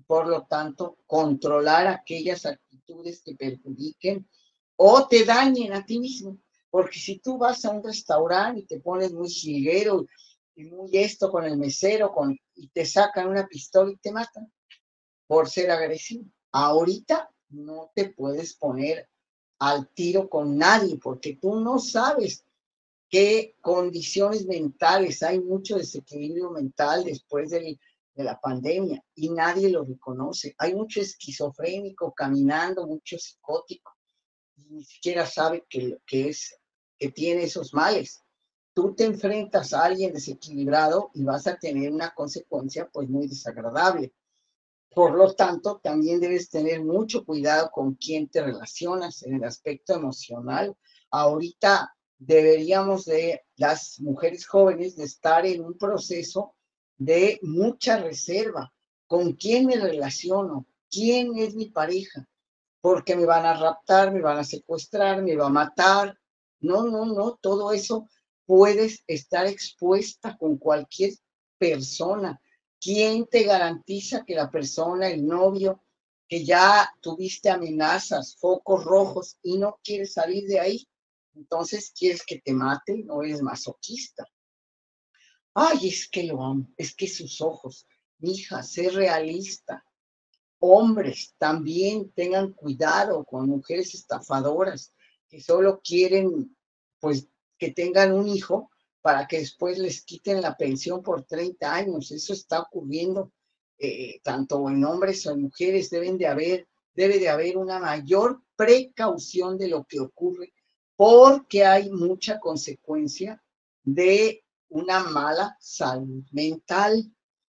Speaker 2: por lo tanto, controlar aquellas actitudes que perjudiquen o te dañen a ti mismo. Porque si tú vas a un restaurante y te pones muy jilguero y muy esto con el mesero y te sacan una pistola y te matan por ser agresivo. Ahorita no te puedes poner al tiro con nadie porque tú no sabes qué condiciones mentales. Hay mucho desequilibrio mental después de la pandemia y nadie lo reconoce. Hay mucho esquizofrénico caminando, mucho psicótico, y ni siquiera sabe que tiene esos males. Tú te enfrentas a alguien desequilibrado y vas a tener una consecuencia pues muy desagradable. Por lo tanto, también debes tener mucho cuidado con quién te relacionas en el aspecto emocional. Ahorita deberíamos las mujeres jóvenes, de estar en un proceso de mucha reserva. ¿Con quién me relaciono? ¿Quién es mi pareja? Porque me van a raptar, me van a secuestrar, me va a matar. No, no, no, todo eso puedes estar expuesta con cualquier persona. ¿Quién te garantiza que la persona, el novio, que ya tuviste amenazas, focos rojos y no quieres salir de ahí? Entonces, ¿quieres que te mate? No eres masoquista. Ay, es que lo amo, es que sus ojos. Hija, sé realista. Hombres también tengan cuidado con mujeres estafadoras que solo quieren, pues, que tengan un hijo para que después les quiten la pensión por 30 años. Eso está ocurriendo tanto en hombres o en mujeres. Debe de haber una mayor precaución de lo que ocurre porque hay mucha consecuencia de una mala salud mental.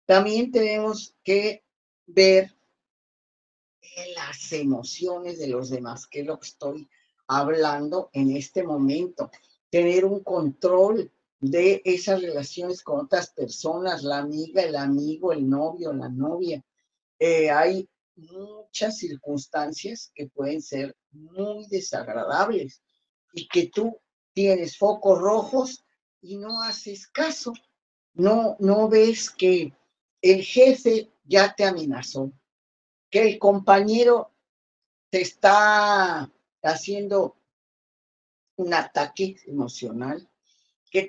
Speaker 2: También tenemos que ver las emociones de los demás, que es lo que estoy hablando en este momento. Tener un control de esas relaciones con otras personas, la amiga, el amigo, el novio, la novia. Hay muchas circunstancias que pueden ser muy desagradables y que tú tienes focos rojos y no haces caso. No ves que el jefe ya te amenazó, que el compañero te está haciendo un ataque emocional, que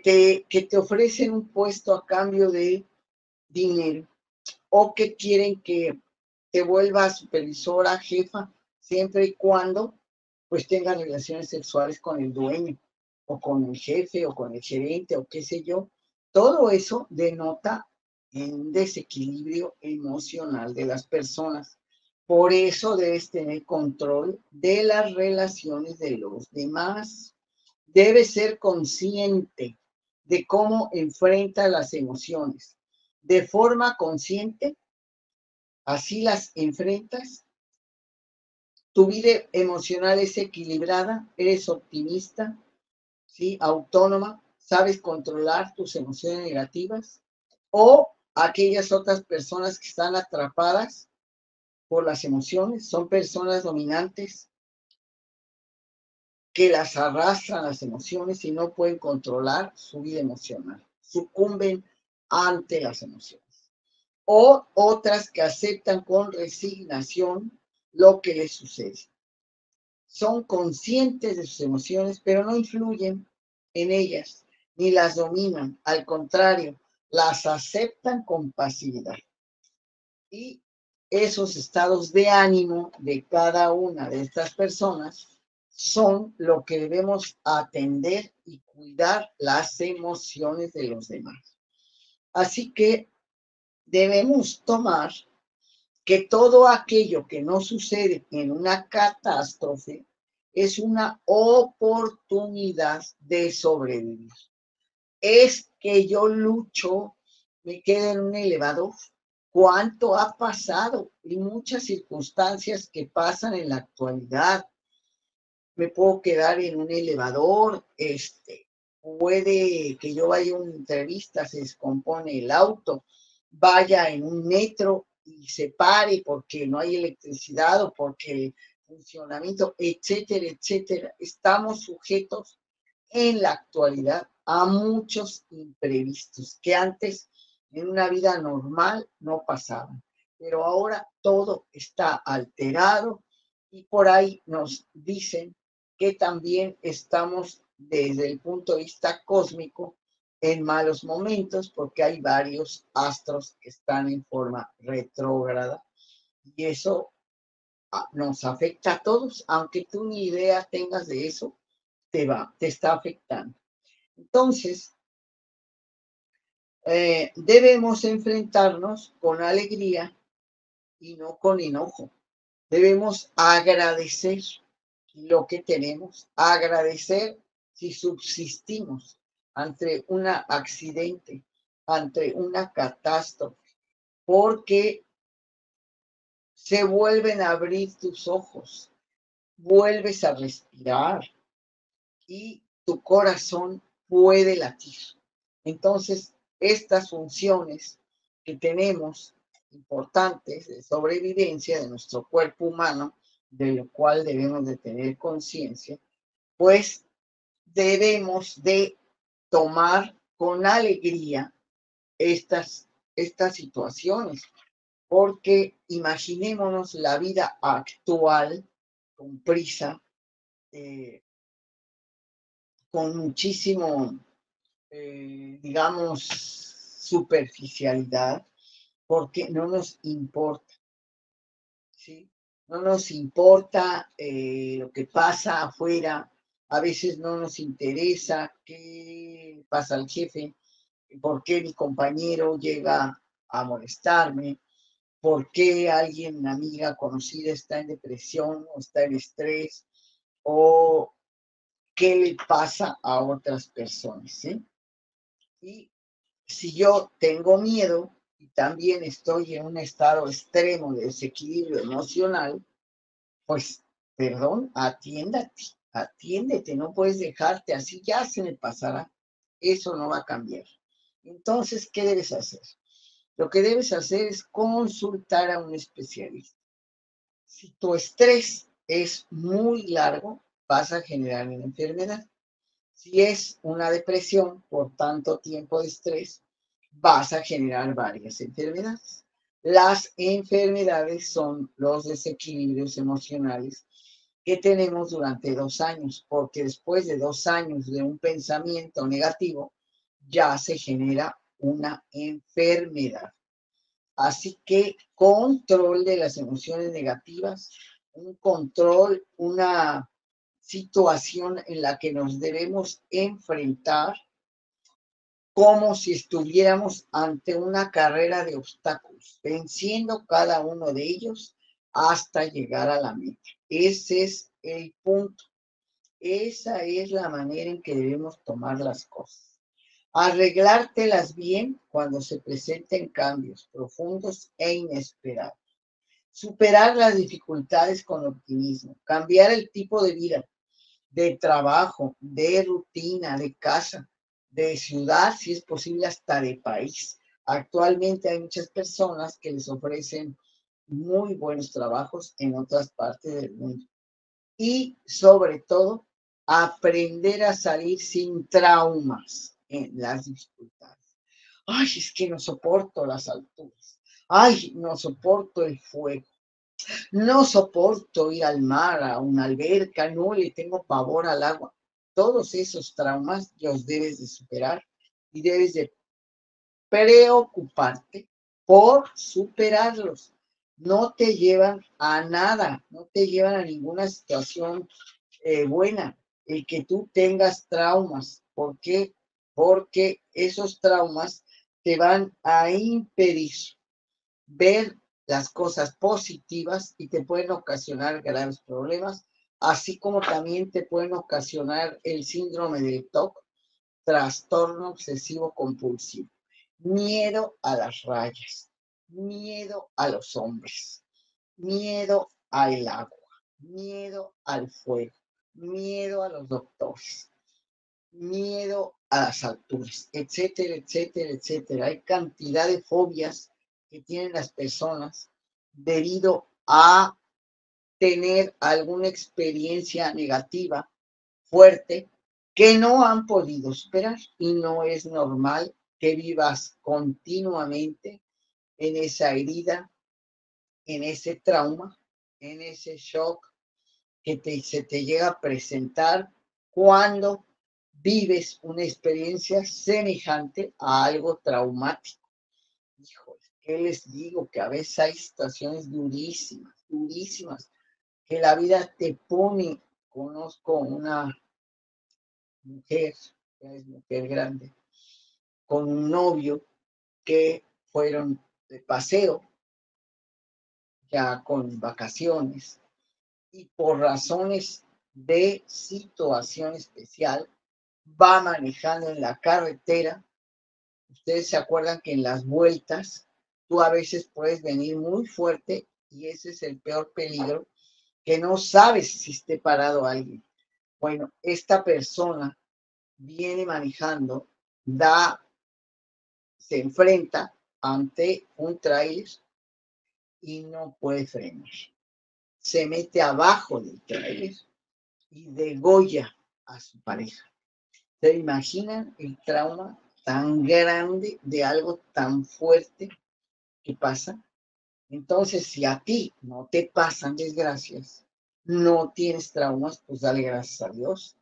Speaker 2: te ofrecen un puesto a cambio de dinero o que quieren que te vuelvas supervisora, jefa, siempre y cuando pues tengas relaciones sexuales con el dueño o con el jefe o con el gerente o qué sé yo. Todo eso denota un desequilibrio emocional de las personas. Por eso debes tener control de las relaciones de los demás. Debes ser consciente de cómo enfrentas las emociones. De forma consciente, así las enfrentas. Tu vida emocional es equilibrada, eres optimista, ¿sí? Autónoma, sabes controlar tus emociones negativas, o aquellas otras personas que están atrapadas por las emociones, son personas dominantes que las arrastran las emociones y no pueden controlar su vida emocional, sucumben ante las emociones. O otras que aceptan con resignación lo que les sucede. Son conscientes de sus emociones, pero no influyen en ellas, ni las dominan. Al contrario, las aceptan con pasividad. Y esos estados de ánimo de cada una de estas personas son lo que debemos atender y cuidar las emociones de los demás. Así que debemos tomar que todo aquello que no sucede en una catástrofe es una oportunidad de sobrevivir. Es que yo lucho, me quedo en un elevador. ¿Cuánto ha pasado? Y muchas circunstancias que pasan en la actualidad. Me puedo quedar en un elevador, puede que yo vaya a una entrevista, se descompone el auto, vaya en un metro y se pare porque no hay electricidad o porque el funcionamiento, etcétera, etcétera. Estamos sujetos en la actualidad a muchos imprevistos que antes en una vida normal no pasaban. Pero ahora todo está alterado y por ahí nos dicen que también estamos desde el punto de vista cósmico en malos momentos porque hay varios astros que están en forma retrógrada y eso nos afecta a todos, aunque tú ni idea tengas de eso, te está afectando. Entonces, debemos enfrentarnos con alegría y no con enojo. Debemos agradecer lo que tenemos, agradecer si subsistimos ante un accidente, ante una catástrofe, porque se vuelven a abrir tus ojos, vuelves a respirar y tu corazón puede latir. Entonces, estas funciones que tenemos importantes de sobrevivencia de nuestro cuerpo humano, de lo cual debemos de tener conciencia, pues debemos de tomar con alegría estas situaciones, porque imaginémonos la vida actual con prisa, con muchísimo, digamos, superficialidad, porque no nos importa, ¿sí? No nos importa lo que pasa afuera, a veces no nos interesa qué pasa al jefe, por qué mi compañero llega a molestarme, por qué alguien, una amiga conocida está en depresión o está en estrés, o qué le pasa a otras personas, ¿sí? Y si yo tengo miedo y también estoy en un estado extremo de desequilibrio emocional, pues, perdón, atiéndete, no puedes dejarte así, ya se me pasará, eso no va a cambiar. Entonces, ¿qué debes hacer? Lo que debes hacer es consultar a un especialista. Si tu estrés es muy largo, vas a generar una enfermedad. Si es una depresión por tanto tiempo de estrés, vas a generar varias enfermedades. Las enfermedades son los desequilibrios emocionales que tenemos durante 2 años, porque después de 2 años de un pensamiento negativo, ya se genera una enfermedad. Así que control de las emociones negativas, un control, una situación en la que nos debemos enfrentar como si estuviéramos ante una carrera de obstáculos, venciendo cada uno de ellos hasta llegar a la meta. Ese es el punto. Esa es la manera en que debemos tomar las cosas. Arreglártelas bien cuando se presenten cambios profundos e inesperados. Superar las dificultades con optimismo. Cambiar el tipo de vida, de trabajo, de rutina, de casa, de ciudad, si es posible, hasta de país. Actualmente hay muchas personas que les ofrecen muy buenos trabajos en otras partes del mundo. Y sobre todo, aprender a salir sin traumas en las dificultades. Ay, es que no soporto las alturas. Ay, no soporto el fuego. No soporto ir al mar, a una alberca, no le tengo pavor al agua. Todos esos traumas los debes de superar y debes de preocuparte por superarlos. No te llevan a nada, no te llevan a ninguna situación buena el que tú tengas traumas. ¿Por qué? Porque esos traumas te van a impedir ver las cosas positivas y te pueden ocasionar graves problemas, así como también te pueden ocasionar el síndrome del TOC, trastorno obsesivo compulsivo, miedo a las rayas, miedo a los hombres, miedo al agua, miedo al fuego, miedo a los doctores, miedo a las alturas, etcétera, etcétera, etcétera. Hay cantidad de fobias que tienen las personas debido a tener alguna experiencia negativa fuerte que no han podido superar y no es normal que vivas continuamente en esa herida, en ese trauma, en ese shock se te llega a presentar cuando vives una experiencia semejante a algo traumático. Híjole, ¿qué les digo? Que a veces hay situaciones durísimas, durísimas, que la vida te pone. Conozco una mujer, ya es mujer grande, con un novio que fueron de paseo, ya con vacaciones, y por razones de situación especial, va manejando en la carretera. Ustedes se acuerdan que en las vueltas tú a veces puedes venir muy fuerte y ese es el peor peligro, que no sabes si esté parado alguien. Bueno, esta persona viene manejando, se enfrenta ante un tráiler y no puede frenar. Se mete abajo del tráiler y degolla a su pareja. ¿Se imaginan el trauma tan grande de algo tan fuerte que pasa? Entonces, si a ti no te pasan desgracias, no tienes traumas, pues dale gracias a Dios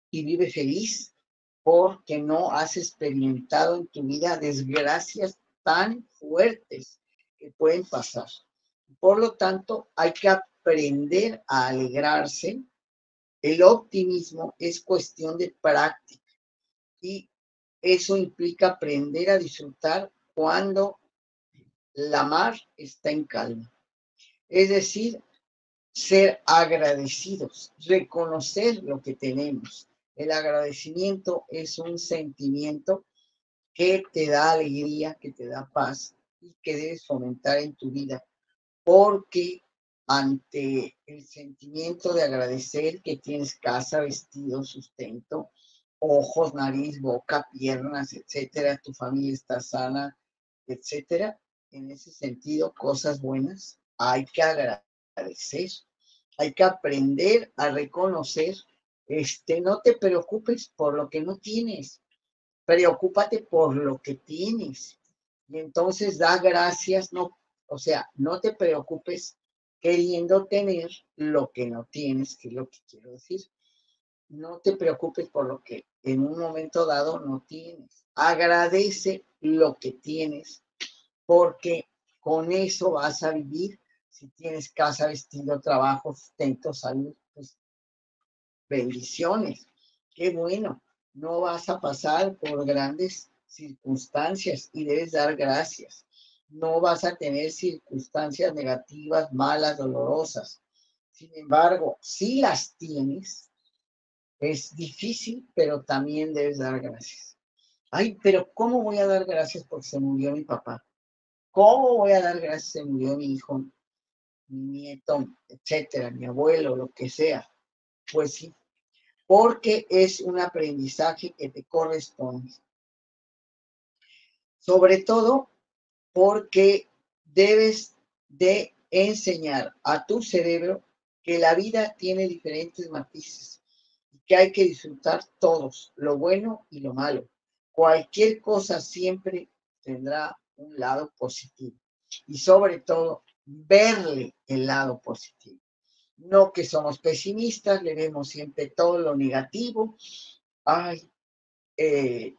Speaker 2: y vive feliz porque no has experimentado en tu vida desgracias tan fuertes que pueden pasar. Por lo tanto, hay que aprender a alegrarse. El optimismo es cuestión de práctica y eso implica aprender a disfrutar cuando la mar está en calma. Es decir, ser agradecidos, reconocer lo que tenemos. El agradecimiento es un sentimiento que te da alegría, que te da paz y que debes fomentar en tu vida, porque ante el sentimiento de agradecer que tienes casa, vestido, sustento, ojos, nariz, boca, piernas, etcétera, tu familia está sana, etcétera, en ese sentido, cosas buenas, hay que agradecer, hay que aprender a reconocer, no te preocupes por lo que no tienes, preocúpate por lo que tienes. Y entonces da gracias, no, o sea, no te preocupes queriendo tener lo que no tienes, que es lo que quiero decir. No te preocupes por lo que en un momento dado no tienes. Agradece lo que tienes, porque con eso vas a vivir. Si tienes casa, vestido, trabajo, sustento, salud, pues bendiciones. Qué bueno. No vas a pasar por grandes circunstancias y debes dar gracias. No vas a tener circunstancias negativas, malas, dolorosas. Sin embargo, si las tienes, es difícil, pero también debes dar gracias. Ay, pero ¿cómo voy a dar gracias porque se murió mi papá? ¿Cómo voy a dar gracias se murió mi hijo, mi nieto, etcétera, mi abuelo, lo que sea? Pues sí, porque es un aprendizaje que te corresponde. Sobre todo porque debes de enseñar a tu cerebro que la vida tiene diferentes matices y que hay que disfrutar todos, lo bueno y lo malo. Cualquier cosa siempre tendrá un lado positivo y sobre todo verle el lado positivo. No que somos pesimistas, le vemos siempre todo lo negativo. Ay, eh,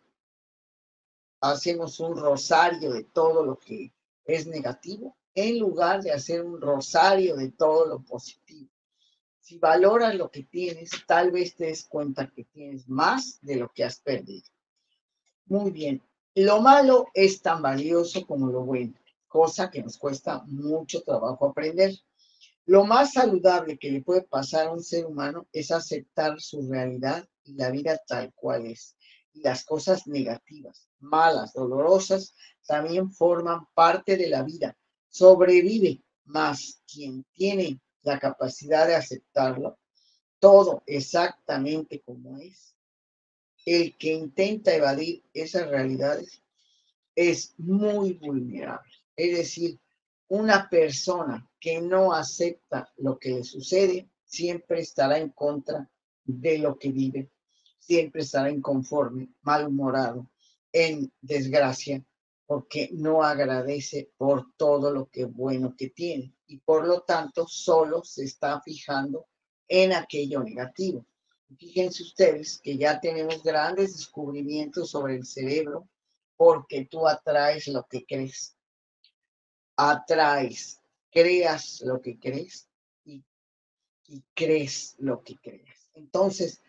Speaker 2: hacemos un rosario de todo lo que es negativo en lugar de hacer un rosario de todo lo positivo. Si valoras lo que tienes, tal vez te des cuenta que tienes más de lo que has perdido. Muy bien. Lo malo es tan valioso como lo bueno, cosa que nos cuesta mucho trabajo aprender. Lo más saludable que le puede pasar a un ser humano es aceptar su realidad y la vida tal cual es. Y las cosas negativas, malas, dolorosas, también forman parte de la vida. Sobrevive más quien tiene la capacidad de aceptarlo, todo exactamente como es. El que intenta evadir esas realidades es muy vulnerable. Es decir, una persona que no acepta lo que le sucede siempre estará en contra de lo que vive. siempre estará inconforme, malhumorado, en desgracia, porque no agradece por todo lo que bueno que tiene y por lo tanto solo se está fijando en aquello negativo. Fíjense ustedes que ya tenemos grandes descubrimientos sobre el cerebro porque tú atraes lo que crees, atraes, creas lo que crees y, y crees lo que creas. Entonces,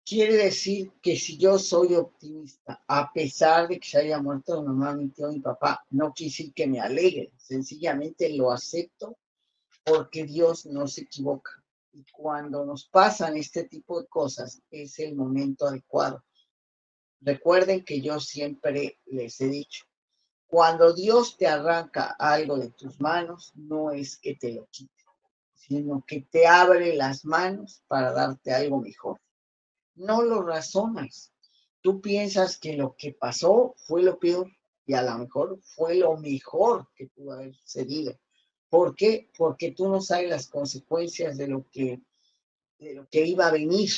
Speaker 2: quiere decir que si yo soy optimista, a pesar de que se haya muerto mi mamá, mi tío, mi papá, no quiere decir que me alegre, sencillamente lo acepto porque Dios no se equivoca. Y cuando nos pasan este tipo de cosas, es el momento adecuado. Recuerden que yo siempre les he dicho, cuando Dios te arranca algo de tus manos, no es que te lo quite, sino que te abre las manos para darte algo mejor. No lo razonas. Tú piensas que lo que pasó fue lo peor y a lo mejor fue lo mejor que pudo haber sucedido. ¿Por qué? Porque tú no sabes las consecuencias de lo que iba a venir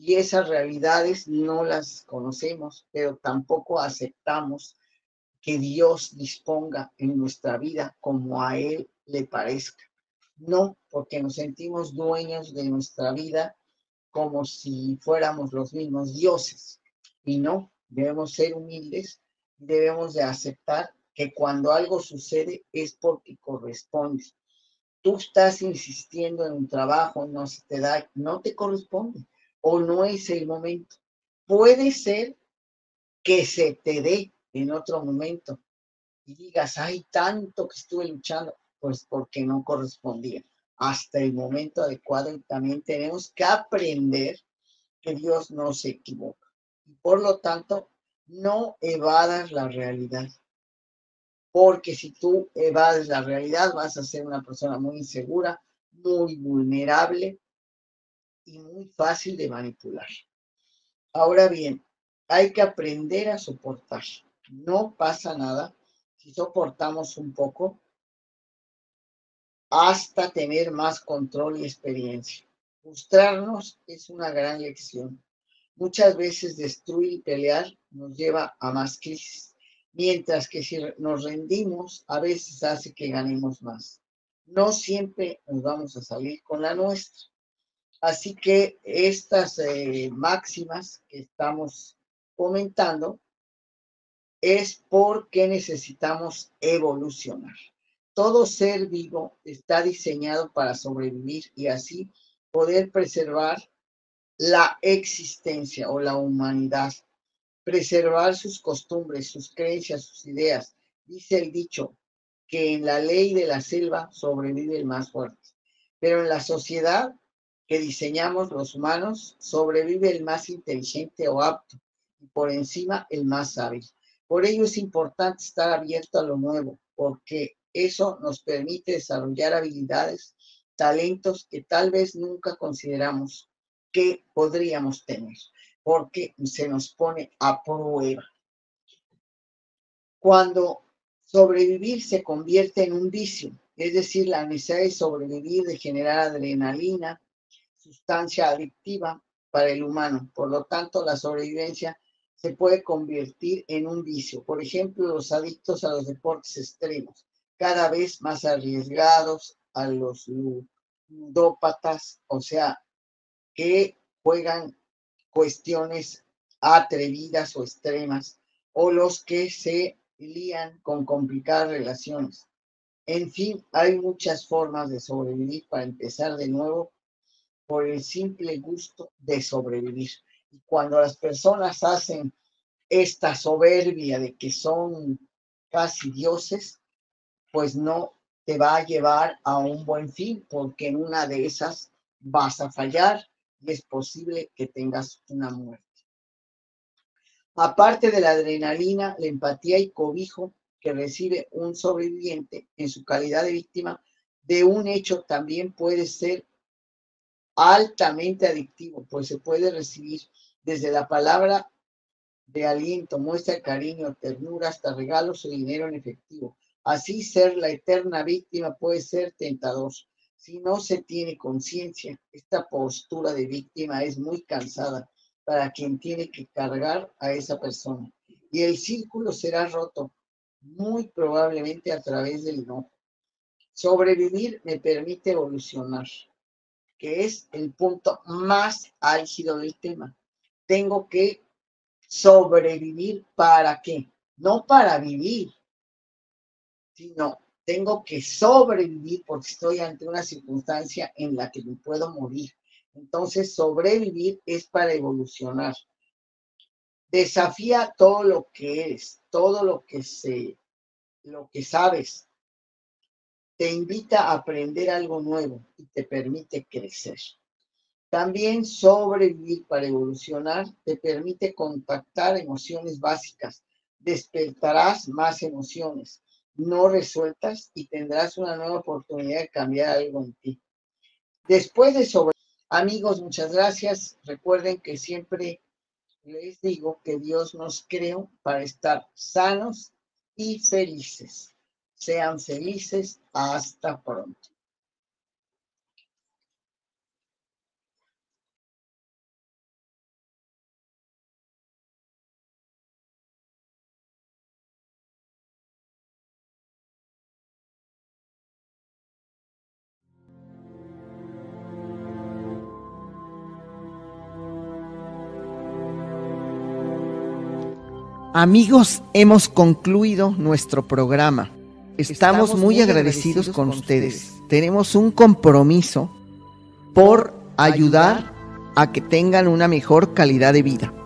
Speaker 2: y esas realidades no las conocemos, pero tampoco aceptamos que Dios disponga en nuestra vida como a Él le parezca. No, porque nos sentimos dueños de nuestra vida como si fuéramos los mismos dioses. Y no, debemos ser humildes, debemos de aceptar que cuando algo sucede es porque corresponde. Tú estás insistiendo en un trabajo, no se te da, no te corresponde o no es el momento. Puede ser que se te dé en otro momento y digas, ay, tanto que estuve luchando, pues porque no correspondía hasta el momento adecuado y también tenemos que aprender que Dios no se equivoca. Y por lo tanto, no evadas la realidad, porque si tú evades la realidad vas a ser una persona muy insegura, muy vulnerable y muy fácil de manipular. Ahora bien, hay que aprender a soportar. No pasa nada si soportamos un poco hasta tener más control y experiencia. Frustrarnos es una gran lección. Muchas veces destruir y pelear nos lleva a más crisis, mientras que si nos rendimos, a veces hace que ganemos más. No siempre nos vamos a salir con la nuestra. Así que estas máximas que estamos comentando es porque necesitamos evolucionar. Todo ser vivo está diseñado para sobrevivir y así poder preservar la existencia o la humanidad, preservar sus costumbres, sus creencias, sus ideas. Dice el dicho que en la ley de la selva sobrevive el más fuerte, pero en la sociedad que diseñamos los humanos sobrevive el más inteligente o apto y por encima el más hábil. Por ello es importante estar abierto a lo nuevo, porque eso nos permite desarrollar habilidades, talentos que tal vez nunca consideramos que podríamos tener, porque se nos pone a prueba. Cuando sobrevivir se convierte en un vicio, es decir, la necesidad de sobrevivir, de generar adrenalina, sustancia adictiva para el humano. Por lo tanto, la sobrevivencia se puede convertir en un vicio. Por ejemplo, los adictos a los deportes extremos, cada vez más arriesgados, a los ludópatas, o sea, que juegan cuestiones atrevidas o extremas, o los que se lían con complicadas relaciones. En fin, hay muchas formas de sobrevivir para empezar de nuevo por el simple gusto de sobrevivir. Y cuando las personas hacen esta soberbia de que son casi dioses, pues no te va a llevar a un buen fin, porque en una de esas vas a fallar y es posible que tengas una muerte. Aparte de la adrenalina, la empatía y cobijo que recibe un sobreviviente en su calidad de víctima de un hecho también puede ser altamente adictivo, pues se puede recibir desde la palabra de aliento, muestra de cariño, ternura, hasta regalos o dinero en efectivo. Así ser la eterna víctima puede ser tentador. Si no se tiene conciencia, esta postura de víctima es muy cansada para quien tiene que cargar a esa persona. Y el círculo será roto, muy probablemente a través del enojo. Sobrevivir me permite evolucionar, que es el punto más álgido del tema. Tengo que sobrevivir, ¿para qué? No para vivir, sino tengo que sobrevivir porque estoy ante una circunstancia en la que me puedo morir. Entonces, sobrevivir es para evolucionar. Desafía todo lo que eres, todo lo que sabes. Te invita a aprender algo nuevo y te permite crecer. También sobrevivir para evolucionar te permite contactar emociones básicas. Despertarás más emociones no resueltas y tendrás una nueva oportunidad de cambiar algo en ti. Después de sobrevivir, amigos, muchas gracias. Recuerden que siempre les digo que Dios nos creó para estar sanos y felices. Sean felices. Hasta pronto.
Speaker 3: Amigos, hemos concluido nuestro programa. Estamos muy agradecidos con ustedes. Tenemos un compromiso por ayudar a que tengan una mejor calidad de vida.